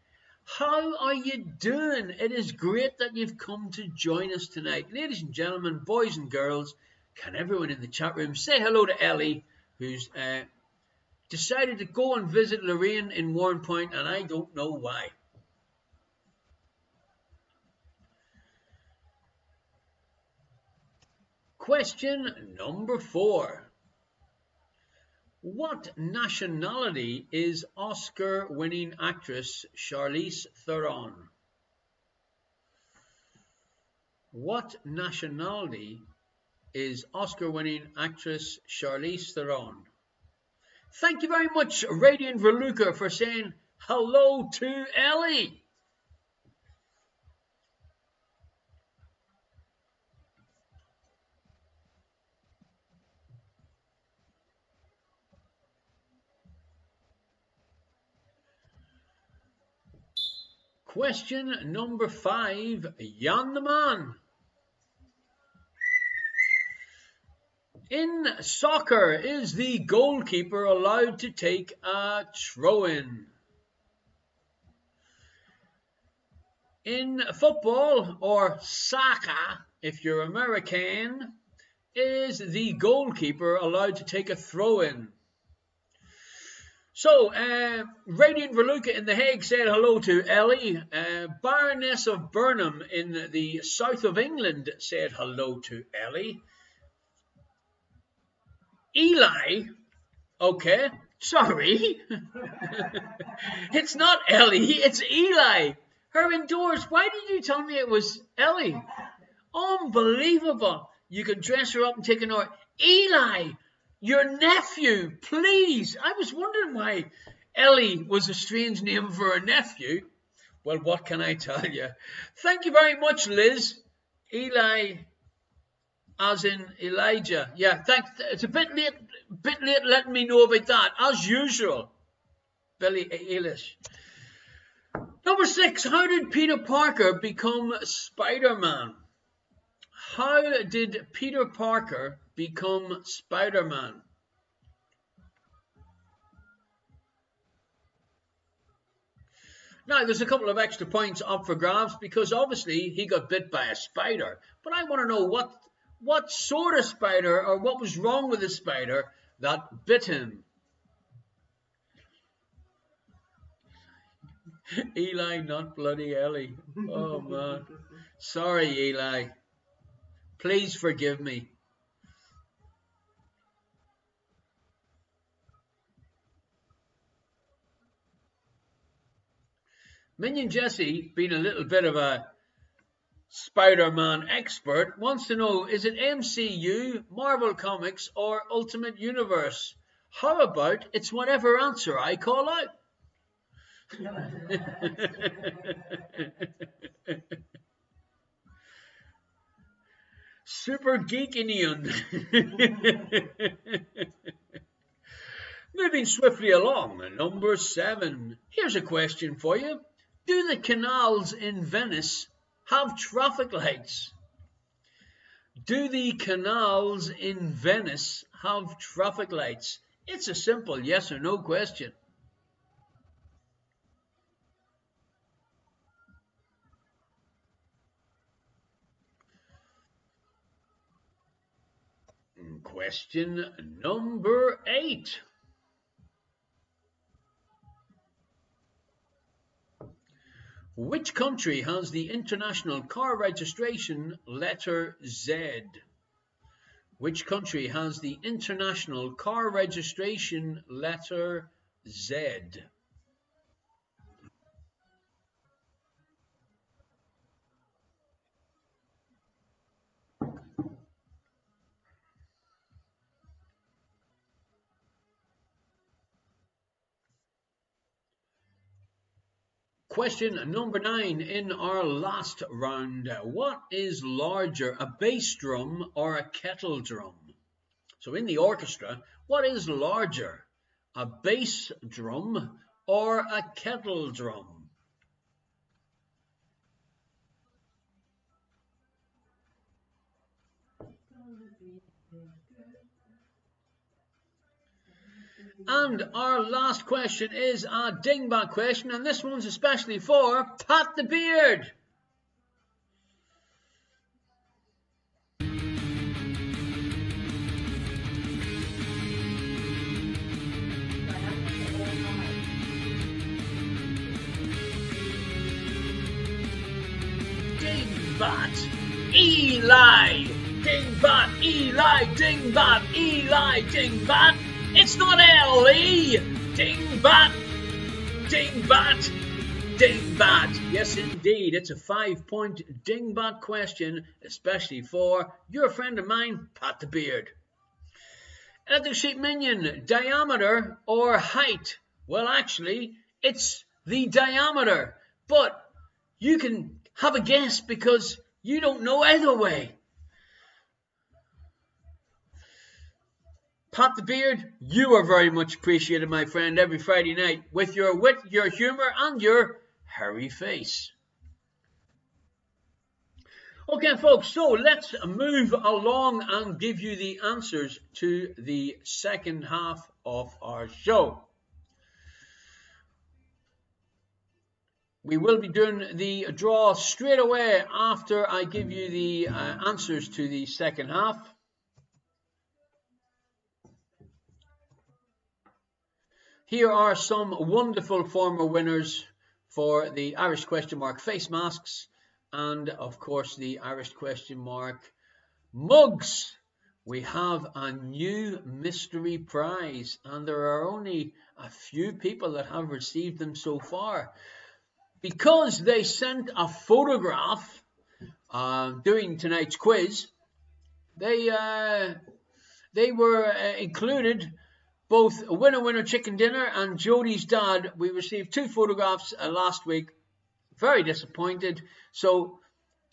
How are you doing? It is great that you've come to join us tonight. Ladies and gentlemen, boys and girls, can everyone in the chat room say hello to Ellie, who's decided to go and visit Lorraine in Warrenpoint, and I don't know why. Question number 4. What nationality is Oscar-winning actress Charlize Theron? What nationality is Oscar-winning actress Charlize Theron? Thank you very much, Radiant Verluca, for saying hello to Ellie. Question number 5, Jan the Man. In soccer, is the goalkeeper allowed to take a throw-in? In football, or soccer, if you're American, is the goalkeeper allowed to take a throw-in? So, Radiant Verluca in The Hague said hello to Ellie. Baroness of Burnham in the south of England said hello to Ellie. Eli, okay, sorry. It's not Ellie, it's Eli. Her indoors. Why did you tell me it was Ellie? Unbelievable. You can dress her up and take an order. Eli, your nephew, please. I was wondering why Ellie was a strange name for a nephew. Well, what can I tell you? Thank you very much, Liz. Eli, as in Elijah. Yeah, thanks. It's a bit late letting me know about that, as usual. Billy Eilish. Number 6, how did Peter Parker become Spider-Man? How did Peter Parker become Spider-Man? Now, there's a couple of extra points up for grabs because obviously he got bit by a spider. But I want to know what sort of spider or what was wrong with the spider that bit him. Eli, not bloody Ellie. Oh, man. Sorry, Eli. Please forgive me. Minion Jesse, being a little bit of a Spider-Man expert, wants to know, is it MCU, Marvel Comics, or Ultimate Universe? How about it's whatever answer I call out? Super Geekinian. Moving swiftly along, number 7. Here's a question for you. Do the canals in Venice have traffic lights? Do the canals in Venice have traffic lights? It's a simple yes or no question. Question number 8. Which country has the international car registration letter Z? Which country has the international car registration letter Z? Question number 9 in our last round. What is larger, a bass drum or a kettle drum? So in the orchestra, what is larger, a bass drum or a kettle drum? And our last question is a dingbat question, and this one's especially for Pat the Beard. Dingbat Eli! Dingbat Eli! Dingbat Eli! Dingbat! It's not Ellie! Dingbat! Dingbat! Dingbat. Yes, indeed. It's a 5-point dingbat question, especially for your friend of mine, Pat the Beard. Electric sheet minion, diameter or height? Well, actually, it's the diameter. But you can have a guess because you don't know either way. Pat the Beard, you are very much appreciated, my friend, every Friday night with your wit, your humour, and your hairy face. Okay, folks, so let's move along and give you the answers to the second half of our show. We will be doing the draw straight away after I give you the answers to the second half. Here are some wonderful former winners for the Irish question mark face masks and, of course, the Irish question mark mugs. We have a new mystery prize, and there are only a few people that have received them so far. Because they sent a photograph during tonight's quiz, they were included. Both Winner Chicken Dinner and Jodie's dad, we received 2 photographs last week. Very disappointed. So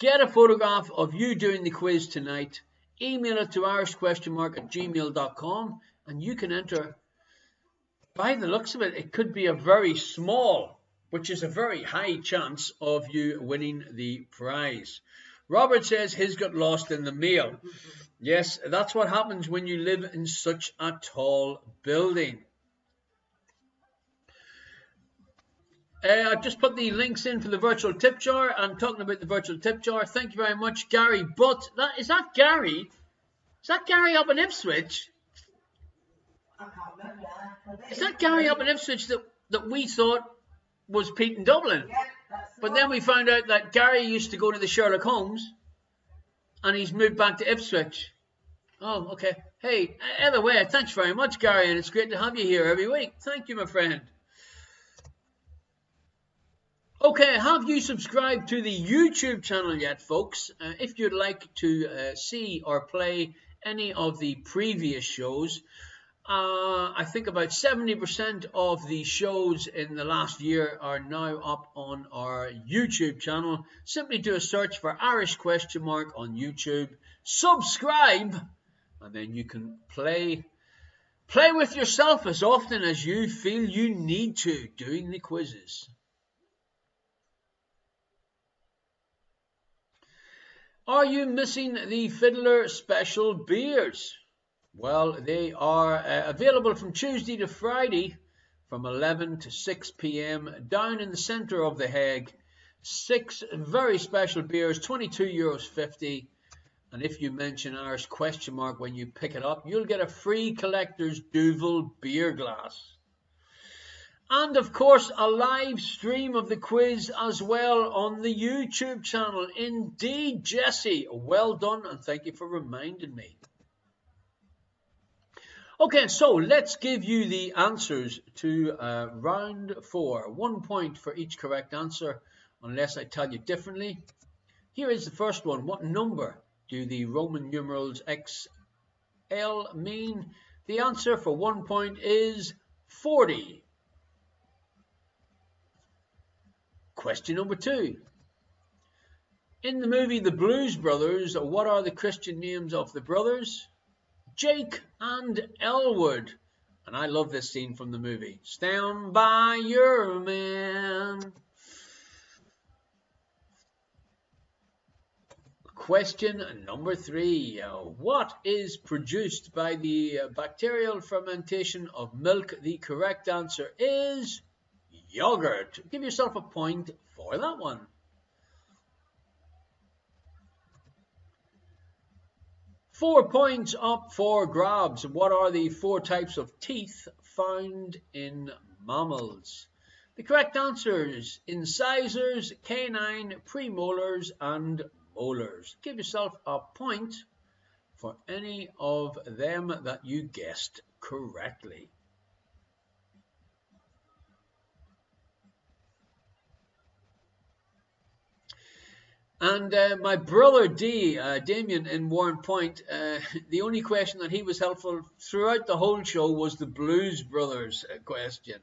get a photograph of you doing the quiz tonight. Email it to irishquestionmark@gmail.com and you can enter. By the looks of it, it could be a very small, which is a very high chance of you winning the prize. Robert says his got lost in the mail. Yes, that's what happens when you live in such a tall building. I just put the links in for the virtual tip jar. I'm talking about the virtual tip jar. Thank you very much, Gary. But is that Gary? Is that Gary up in Ipswich? I can't remember that. Is that Gary up in Ipswich that we thought was Pete in Dublin? Yeah, that's the But one. then we found out that Gary used to go to the Sherlock Holmes and he's moved back to Ipswich. Oh, okay. Hey, either way, thanks very much, Gary, and it's great to have you here every week. Thank you, my friend. Okay, have you subscribed to the YouTube channel yet, folks? If you'd like to see or play any of the previous shows, I think about 70% of the shows in the last year are now up on our YouTube channel. Simply do a search for Irish question mark on YouTube. Subscribe, and then you can play with yourself as often as you feel you need to doing the quizzes. Are you missing the Fiddler Special beers? Well, they are available from Tuesday to Friday from 11 to 6 p.m. down in the centre of The Hague. 6 very special beers, €22.50. And if you mention Irish question mark when you pick it up, you'll get a free collector's Duvel beer glass. And of course, a live stream of the quiz as well on the YouTube channel. Indeed, Jesse, well done, and thank you for reminding me. Okay, so let's give you the answers to round 4. 1 point for each correct answer, unless I tell you differently. Here is the first one. What number do the Roman numerals XL mean? The answer for 1 point is 40. Question number 2. In the movie The Blues Brothers, what are the Christian names of the brothers? Jake and Elwood. And I love this scene from the movie. Stand by your man. Question number 3. What is produced by the bacterial fermentation of milk? The correct answer is yogurt. Give yourself a point for that one. Four points up for grabs. What are the 4 types of teeth found in mammals? The correct answers: incisors, canine, premolars, and molars. Give yourself a point for any of them that you guessed correctly. And my brother Damien in Warren Point, the only question that he was helpful throughout the whole show was the Blues Brothers question.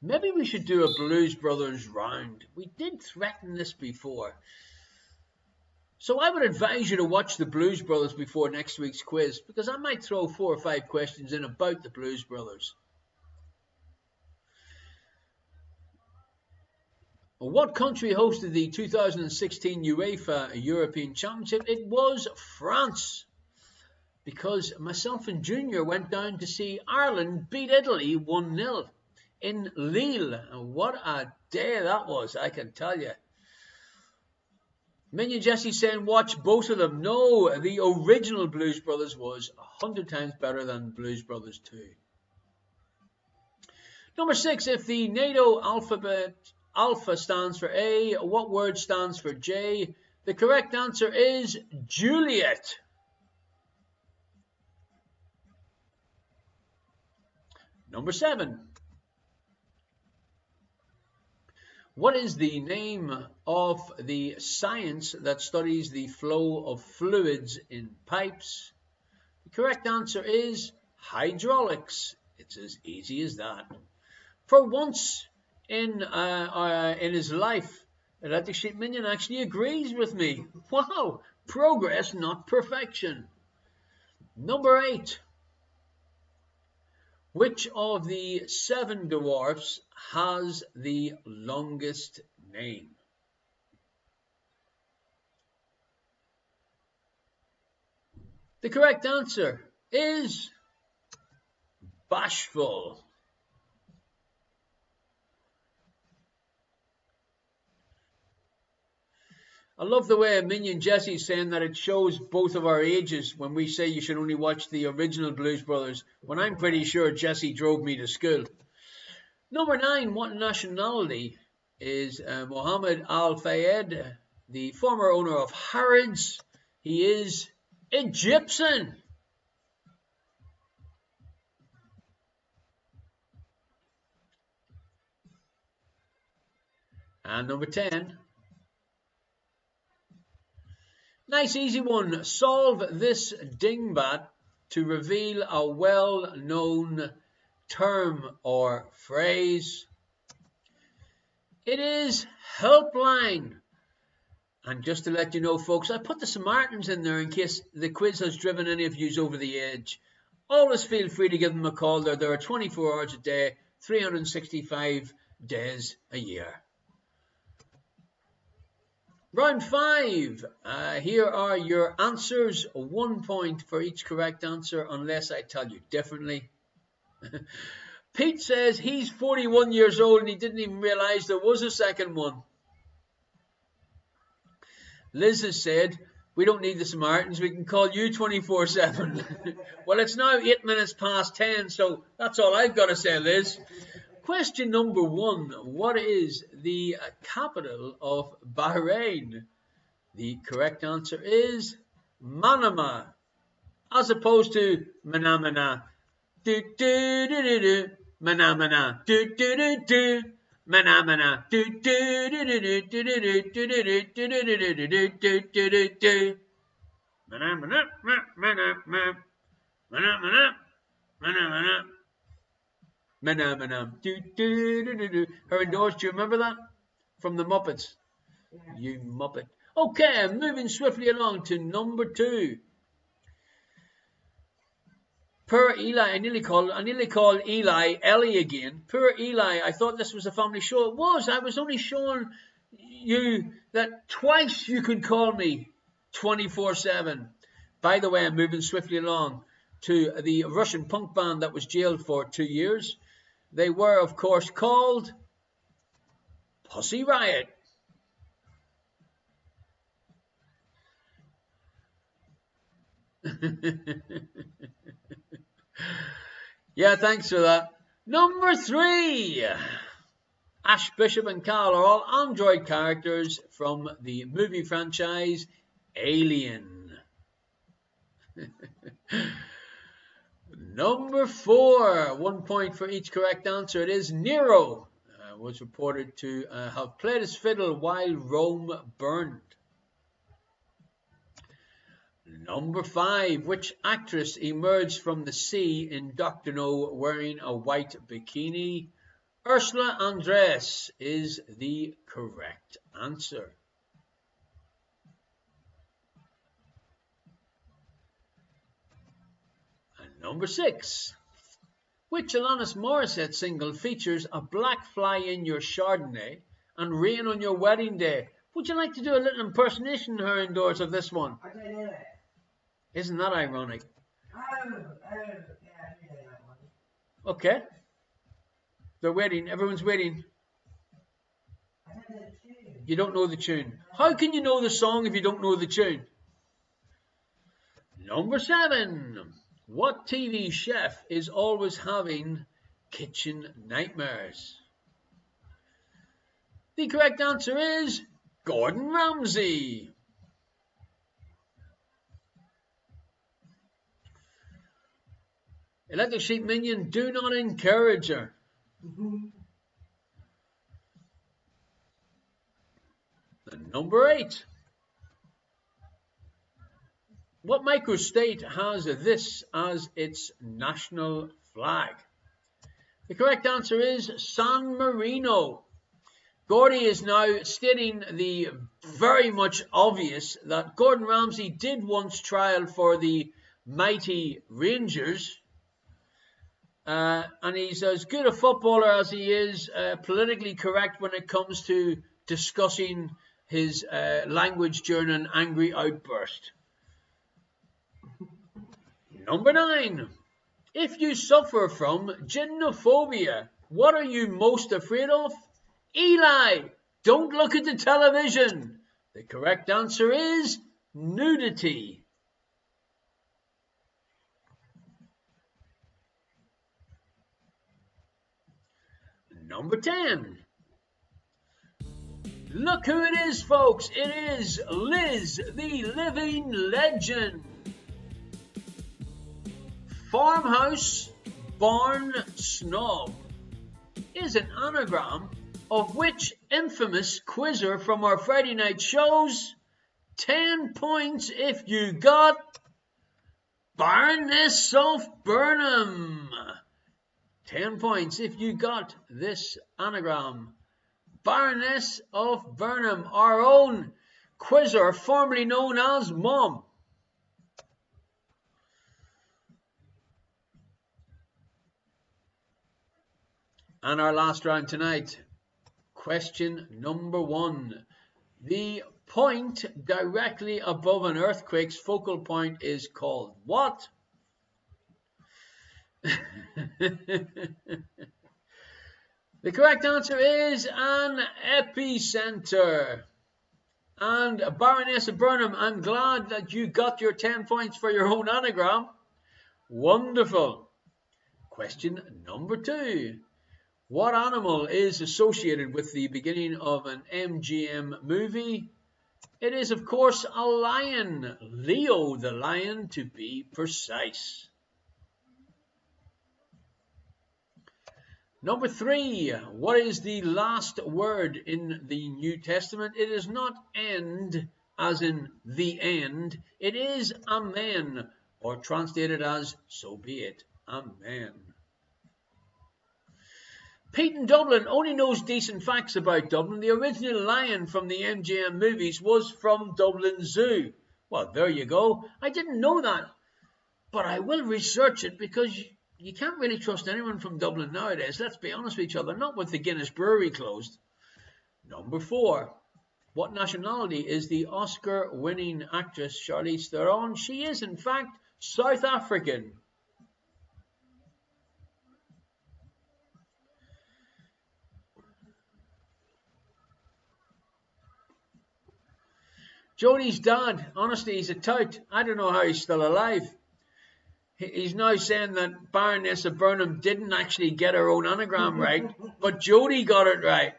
Maybe we should do a Blues Brothers round. We did threaten this before. So I would advise you to watch the Blues Brothers before next week's quiz, because I might throw 4 or 5 questions in about the Blues Brothers. What country hosted the 2016 Uefa European Championship? It was France, because myself and Junior went down to see Ireland beat Italy 1-0 in Lille. And what a day that was, I can tell you. Minion Jesse saying watch both of them. No, the original Blues Brothers was 100 times better than Blues Brothers 2. Number 6, if the NATO alphabet Alpha stands for A, what word stands for J? The correct answer is Juliet. Number 7. What is the name of the science that studies the flow of fluids in pipes? The correct answer is hydraulics. It's as easy as that. For once in his life, Electric Sheep Minion actually agrees with me. Wow, progress, not perfection. Number 8. Which of the 7 dwarfs has the longest name? The correct answer is Bashful. I love the way Minion Jesse's saying that it shows both of our ages when we say you should only watch the original Blues Brothers, when I'm pretty sure Jesse drove me to school. Number 9, what nationality is Mohammed Al-Fayed, the former owner of Harrods? He is Egyptian. And number 10. Nice easy one. Solve this dingbat to reveal a well-known term or phrase. It is helpline. And just to let you know, folks, I put the Samaritans in there in case the quiz has driven any of you over the edge. Always feel free to give them a call. They're there 24 hours a day, 365 days a year. Round 5. Here are your answers. 1 point for each correct answer, unless I tell you differently. Pete says he's 41 years old and he didn't even realize there was a second one. Liz has said, we don't need the Samaritans, we can call you 24/7. Well, it's now 8 minutes past 10, so that's all I've got to say, Liz. Question number 1. What is the capital of Bahrain? The correct answer is Manama, as opposed to Manamana. Do do do do do. Manamana. Do do do do. Manamana. Do do do do do do do do do do do do do do. Manamana. Manamana. Manamana. Manamana. Manam. Do do do do do. Her indoors, do you remember that? From the Muppets. Yeah. You Muppet. Okay, moving swiftly along to number 2. Poor Eli, I nearly called Eli Ellie again. Poor Eli, I thought this was a family show. It was. I was only showing you that twice you can call me 24/7. By the way, I'm moving swiftly along to the Russian punk band that was jailed for 2 years. They were, of course, called Pussy Riot. Yeah, thanks for that. Number 3. Ash, Bishop and Cal are all android characters from the movie franchise Alien. Number 4. 1 point for each correct answer. It is Nero. Was reported to have played his fiddle while Rome burned. Number 5. Which actress emerged from the sea in Dr. No wearing a white bikini? Ursula Andress is the correct answer. And number 6. Which Alanis Morissette single features a black fly in your Chardonnay and rain on your wedding day? Would you like to do a little impersonation, her indoors, of this one? I don't know it. Isn't that ironic? Yeah, I do know that one. Okay. They're waiting. Everyone's waiting. I don't know the tune. You don't know the tune. How can you know the song if you don't know the tune? Number 7. What TV chef is always having kitchen nightmares? The correct answer is Gordon Ramsay. Electric Sheep Minion, do not encourage her. And number 8. What microstate has this as its national flag? The correct answer is San Marino. Gordy is now stating the very much obvious that Gordon Ramsay did once trial for the mighty Rangers, and he's as good a footballer as he is politically correct when it comes to discussing his language during an angry outburst. Number 9. If you suffer from gynophobia, what are you most afraid of? Eli, don't look at the television. The correct answer is nudity. Number 10. Look who it is, folks. It is Liz, the living legend. Farmhouse Barn Snob is an anagram of which infamous quizzer from our Friday night shows? 10 points if you got Baroness of Burnham. 10 points if you got this anagram. Baroness of Burnham, our own quizzer, formerly known as Mom. And our last round tonight, question number 1. The point directly above an earthquake's focal point is called what? The correct answer is an epicenter. And Baroness of Burnham, I'm glad that you got your 10 points for your own anagram. Wonderful. Question number 2. What animal is associated with the beginning of an MGM movie? It is, of course, a lion. Leo the lion, to be precise. Number 3. What is the last word in the New Testament? It is not end, as in the end. It is amen, or translated as so be it. Amen. Pete in Dublin only knows decent facts about Dublin. The original lion from the MGM movies was from Dublin Zoo. Well, there you go. I didn't know that, but I will research it because you can't really trust anyone from Dublin nowadays. Let's be honest with each other, not with the Guinness Brewery closed. Number 4. What nationality is the Oscar-winning actress Charlize Theron? She is, in fact, South African. Jodie's dad, honestly, he's a tout. I don't know how he's still alive. He's now saying that Baroness of Burnham didn't actually get her own anagram right, but Jodie got it right.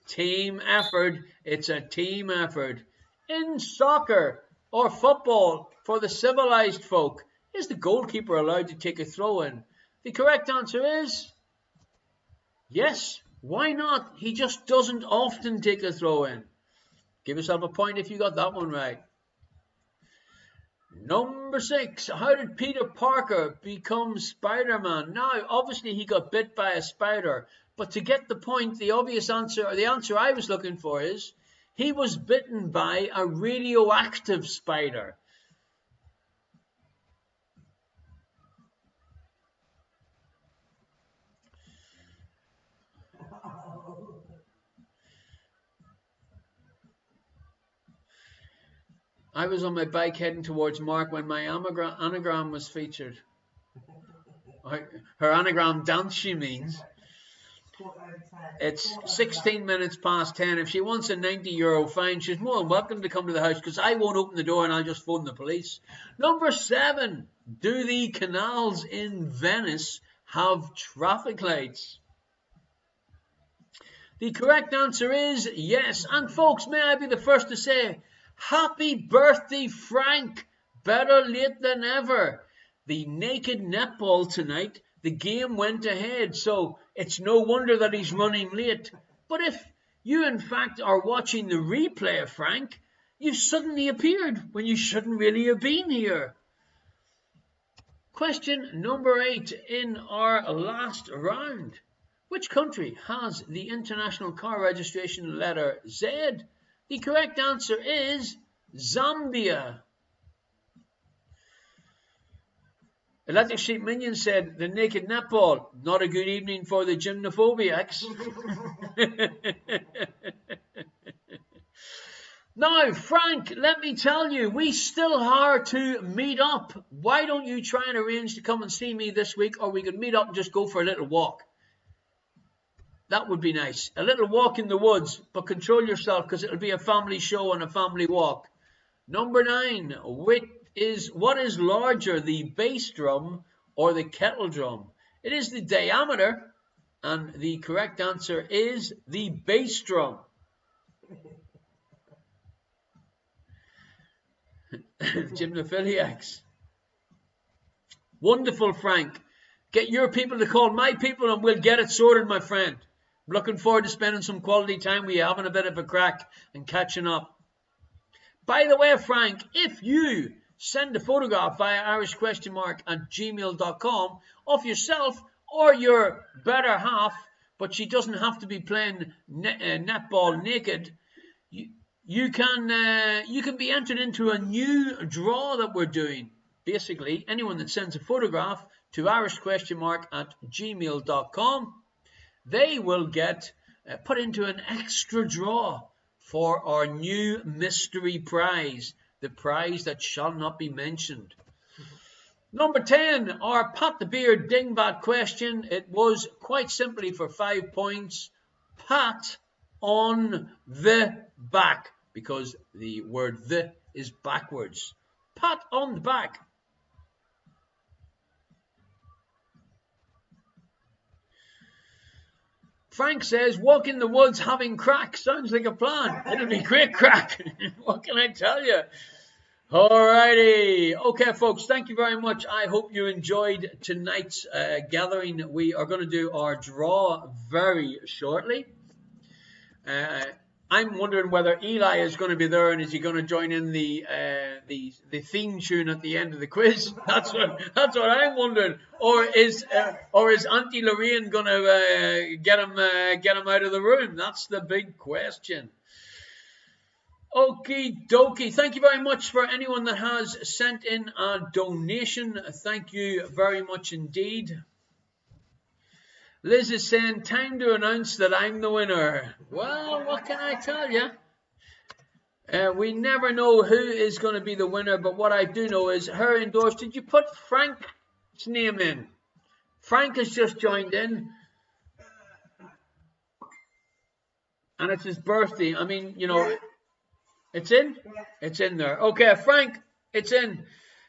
Team effort. It's a team effort. In soccer or football, for the civilized folk, is the goalkeeper allowed to take a throw in? The correct answer is yes. Why not? He just doesn't often take a throw in. Give yourself a point if you got that one right. Number 6. How did Peter Parker become Spider-Man? Now, obviously he got bit by a spider, but to get the point, the obvious answer, or the answer I was looking for is, he was bitten by a radioactive spider. I was on my bike heading towards Mark when my anagram was featured. Her anagram dance, she means. It's 16 minutes past 10. If she wants a €90 fine, she's more than welcome to come to the house, because I won't open the door and I'll just phone the police. Number 7. Do the canals in Venice have traffic lights? The correct answer is yes. And folks, may I be the first to say, happy birthday, Frank. Better late than ever. The naked netball tonight, the game went ahead, so it's no wonder that he's running late. But if you in fact are watching the replay, Frank, you've suddenly appeared when you shouldn't really have been here. Question number 8 in our last round. Which country has the international car registration letter Z? The correct answer is Zambia. Electric Sheep Minion said, the naked netball, not a good evening for the gymnophobiacs. Now, Frank, let me tell you, we still are to meet up. Why don't you try and arrange to come and see me this week, or we could meet up and just go for a little walk. That would be nice. A little walk in the woods, but control yourself, because it'll be a family show and a family walk. Number 9, what is larger, the bass drum or the kettle drum? It is the diameter, and the correct answer is the bass drum. Gymnophiliacs. Wonderful, Frank. Get your people to call my people and we'll get it sorted, my friend. I'm looking forward to spending some quality time with you, having a bit of a crack and catching up. By the way, Frank, if you send a photograph via irish_at gmail.com of yourself or your better half, but she doesn't have to be playing netball naked, you can be entered into a new draw that we're doing. Basically, anyone that sends a photograph to irish_at gmail.com, they will get put into an extra draw for our new mystery prize, the prize that shall not be mentioned. Number 10, our Pat the Beard Dingbat question. It was quite simply for 5 points. Pat on the back, because the word the is backwards. Pat on the back. Frank says, walk in the woods having crack. Sounds like a plan. It'll be great crack. What can I tell you? Alrighty. Okay, folks, thank you very much. I hope you enjoyed tonight's gathering. We are going to do our draw very shortly. I'm wondering whether Eli is going to be there, and is he going to join in the theme tune at the end of the quiz? That's what I'm wondering. Or is Auntie Lorraine going to get him out of the room? That's the big question. Okie dokie. Thank you very much for anyone that has sent in a donation. Thank you very much indeed. Liz is saying, time to announce that I'm the winner. Well, what can I tell you? We never know who is going to be the winner, but what I do know is her endorsed. Did you put Frank's name in? Frank has just joined in. And it's his birthday. I mean, you know, it's in? It's in there. Okay, Frank, it's in.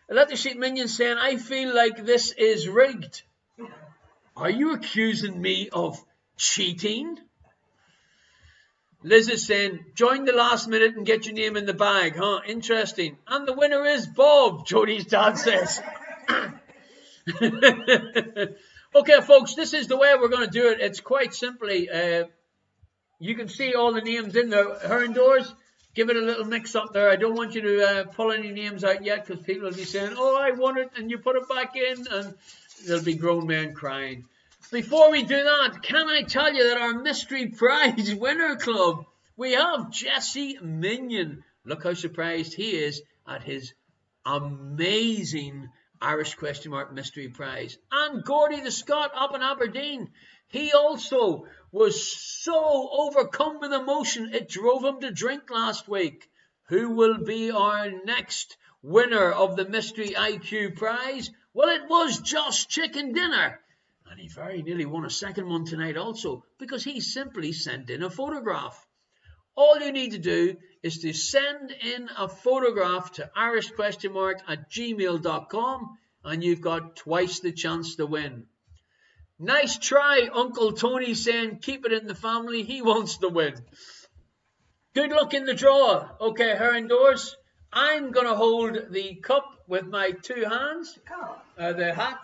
Let the Sheep Minion saying, I feel like this is rigged. Are you accusing me of cheating? Liz is saying, join the last minute and get your name in the bag. Huh? Interesting. And the winner is Bob, Jody's dad says. Okay, folks, this is the way we're going to do it. It's quite simply, you can see all the names in there. Her indoors, give it a little mix up there. I don't want you to pull any names out yet because people will be saying, oh, I won it, and you put it back in, and there'll be grown men crying. Before we do that, can I tell you that our mystery prize winner club, we have Jesse Minion. Look how surprised he is at his amazing Irish ? Mystery prize. And Gordy the Scot up in Aberdeen. He also was so overcome with emotion it drove him to drink last week. Who will be our next winner of the Mystery IQ prize? Well, it was Josh Chicken Dinner. And he very nearly won a second one tonight also because he simply sent in a photograph. All you need to do is to send in a photograph to irish@gmail.com and you've got twice the chance to win. Nice try, Uncle Tony saying keep it in the family. He wants to win. Good luck in the draw. Okay, her indoors. I'm going to hold the cup with my two hands. The hat.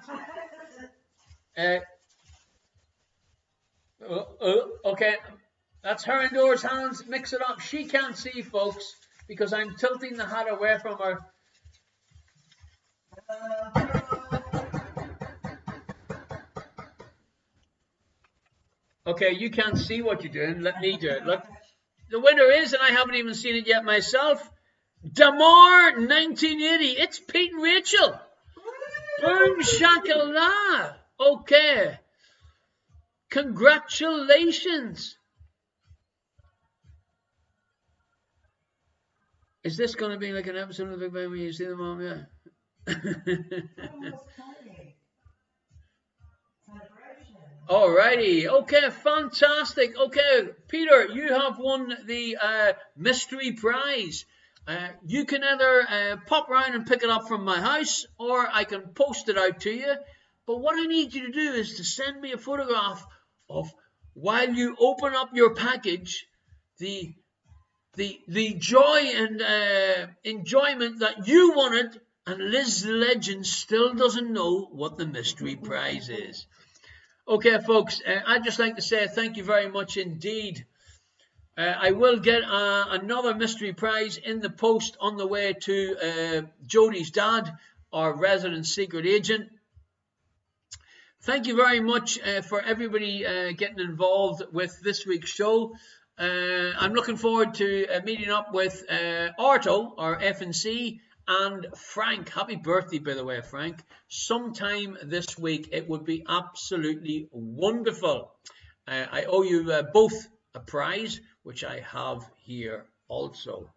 Okay. That's her indoors hands. Mix it up. She can't see, folks, because I'm tilting the hat away from her. Okay, you can't see what you're doing. Let me do it. Look, the winner is, and I haven't even seen it yet myself, Damar 1980. It's Pete and Rachel. Boom shakallah. Okay. Congratulations. Is this going to be like an episode of the Big Bang when you see them all? Yeah. Alrighty. Okay, fantastic. Okay, Peter, you have won the mystery prize. You can either pop round and pick it up from my house, or I can post it out to you. But what I need you to do is to send me a photograph of while you open up your package, the joy and enjoyment that you wanted, and Liz Legend still doesn't know what the mystery prize is. Okay, folks, I'd just like to say thank you very much indeed. I will get another mystery prize in the post on the way to Jodie's dad, our resident secret agent. Thank you very much for everybody getting involved with this week's show. I'm looking forward to meeting up with Arto, our F&C, and Frank. Happy birthday, by the way, Frank. Sometime this week. It would be absolutely wonderful. I owe you both a prize, which I have here also.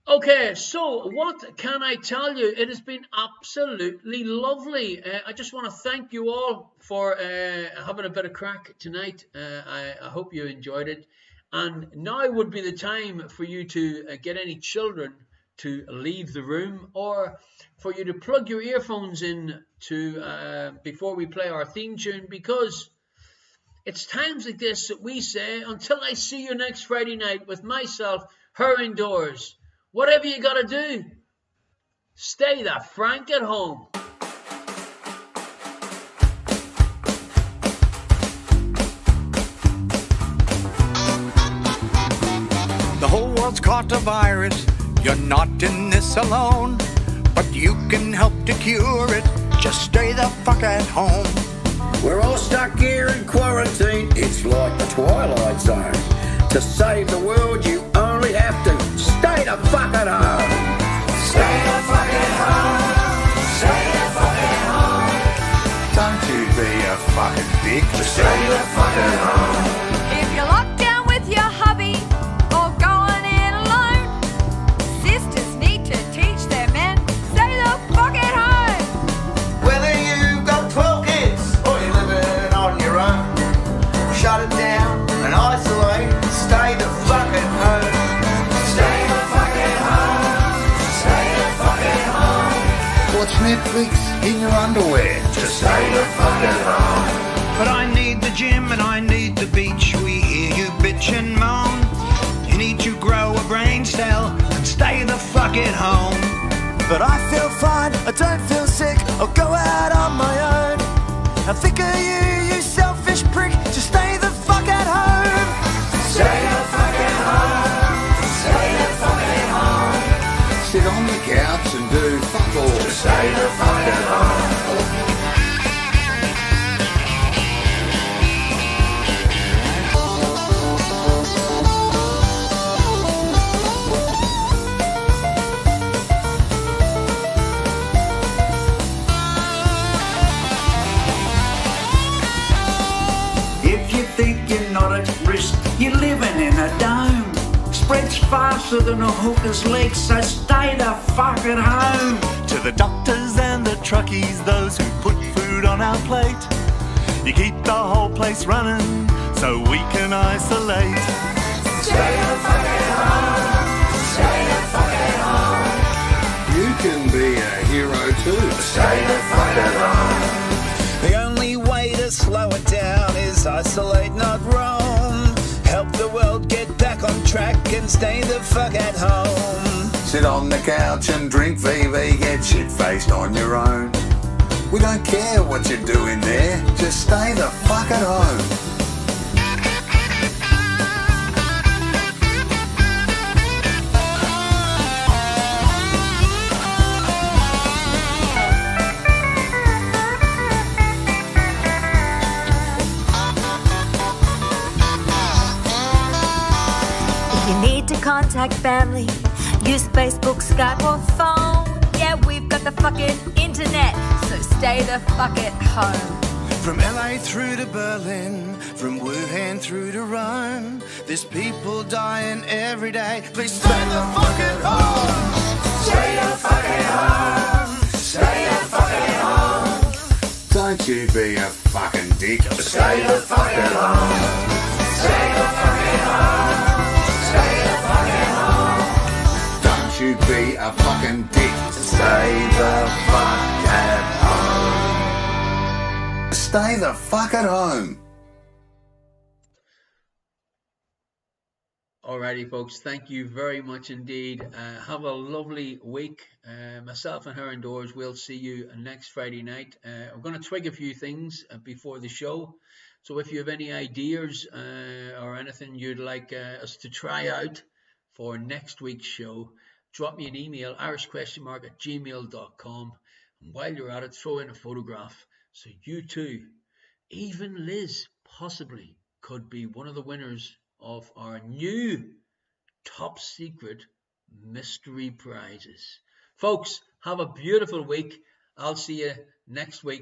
Okay, so what can I tell you? It has been absolutely lovely. I just want to thank you all for having a bit of crack tonight. I hope you enjoyed it. And now would be the time for you to get any children to leave the room, or for you to plug your earphones in to before we play our theme tune, because it's times like this that we say, until I see you next Friday night with myself, her indoors. Whatever you got to do, stay the frank at home. The whole world's caught a virus. You're not in this alone, but you can help to cure it. Just stay the fuck at home. We're all stuck here in quarantine. It's like the Twilight Zone. To save the world, you only have to stay the fuck at home. Stay the fuck at home. Stay the fuck at home. Don't you be a fucking dick. Just stay the fuck at home. If you're locked down with your hubby or going in alone, sisters need to teach their men, stay the fuck at home. Whether you've got 12 kids or you're living on your own, shut it down and isolate. Stay the fuck at home. Stay the fuck at home. Stay the fuck at home. Watch Netflix in your underwear. Just stay the fuck at home. But I need the gym and I need the beach. We hear you bitch and moan. You need to grow a brain cell and stay the fuck at home. But I feel fine, I don't feel sick. I'll go out on my own. I think of you, you selfish prick. Just stay the fuck at home. faster than a hooker's leg, so stay the fuck at home. To the doctors and the truckies, those who put food on our plate, you keep the whole place running so we can isolate. Stay the fuck at home. Stay the fuck at home. You can be a hero too. Stay the fuck at home. The only way to slow it down is isolate, not roam. Help the world get back on track and stay the fuck at home. Sit on the couch and drink VV, get shit-faced on your own. We don't care what you're doing there, just stay the fuck at home. If you need to contact family, use Facebook, Skype or phone. Yeah, we've got the fucking internet, so stay the fuck at home. From LA through to Berlin, from Wuhan through to Rome, there's people dying every day. Please stay the fuck at home. Stay the fuck at home. Stay the fuck at home. Don't you be a fucking dick. Stay the fuck at home. Stay the fuck at home. Stay the fuck at home. Don't you be a fucking dick. Stay the fuck at home. Stay the fuck at home. Alrighty, folks. Thank you very much indeed. Have a lovely week. Myself and her indoors. We'll see you next Friday night. I'm going to twig a few things before the show. So if you have any ideas or anything you'd like us to try out for next week's show, drop me an email, irishquestionmark@gmail.com. And while you're at it, throw in a photograph. So you too, even Liz, possibly could be one of the winners of our new top secret mystery prizes. Folks, have a beautiful week. I'll see you next week.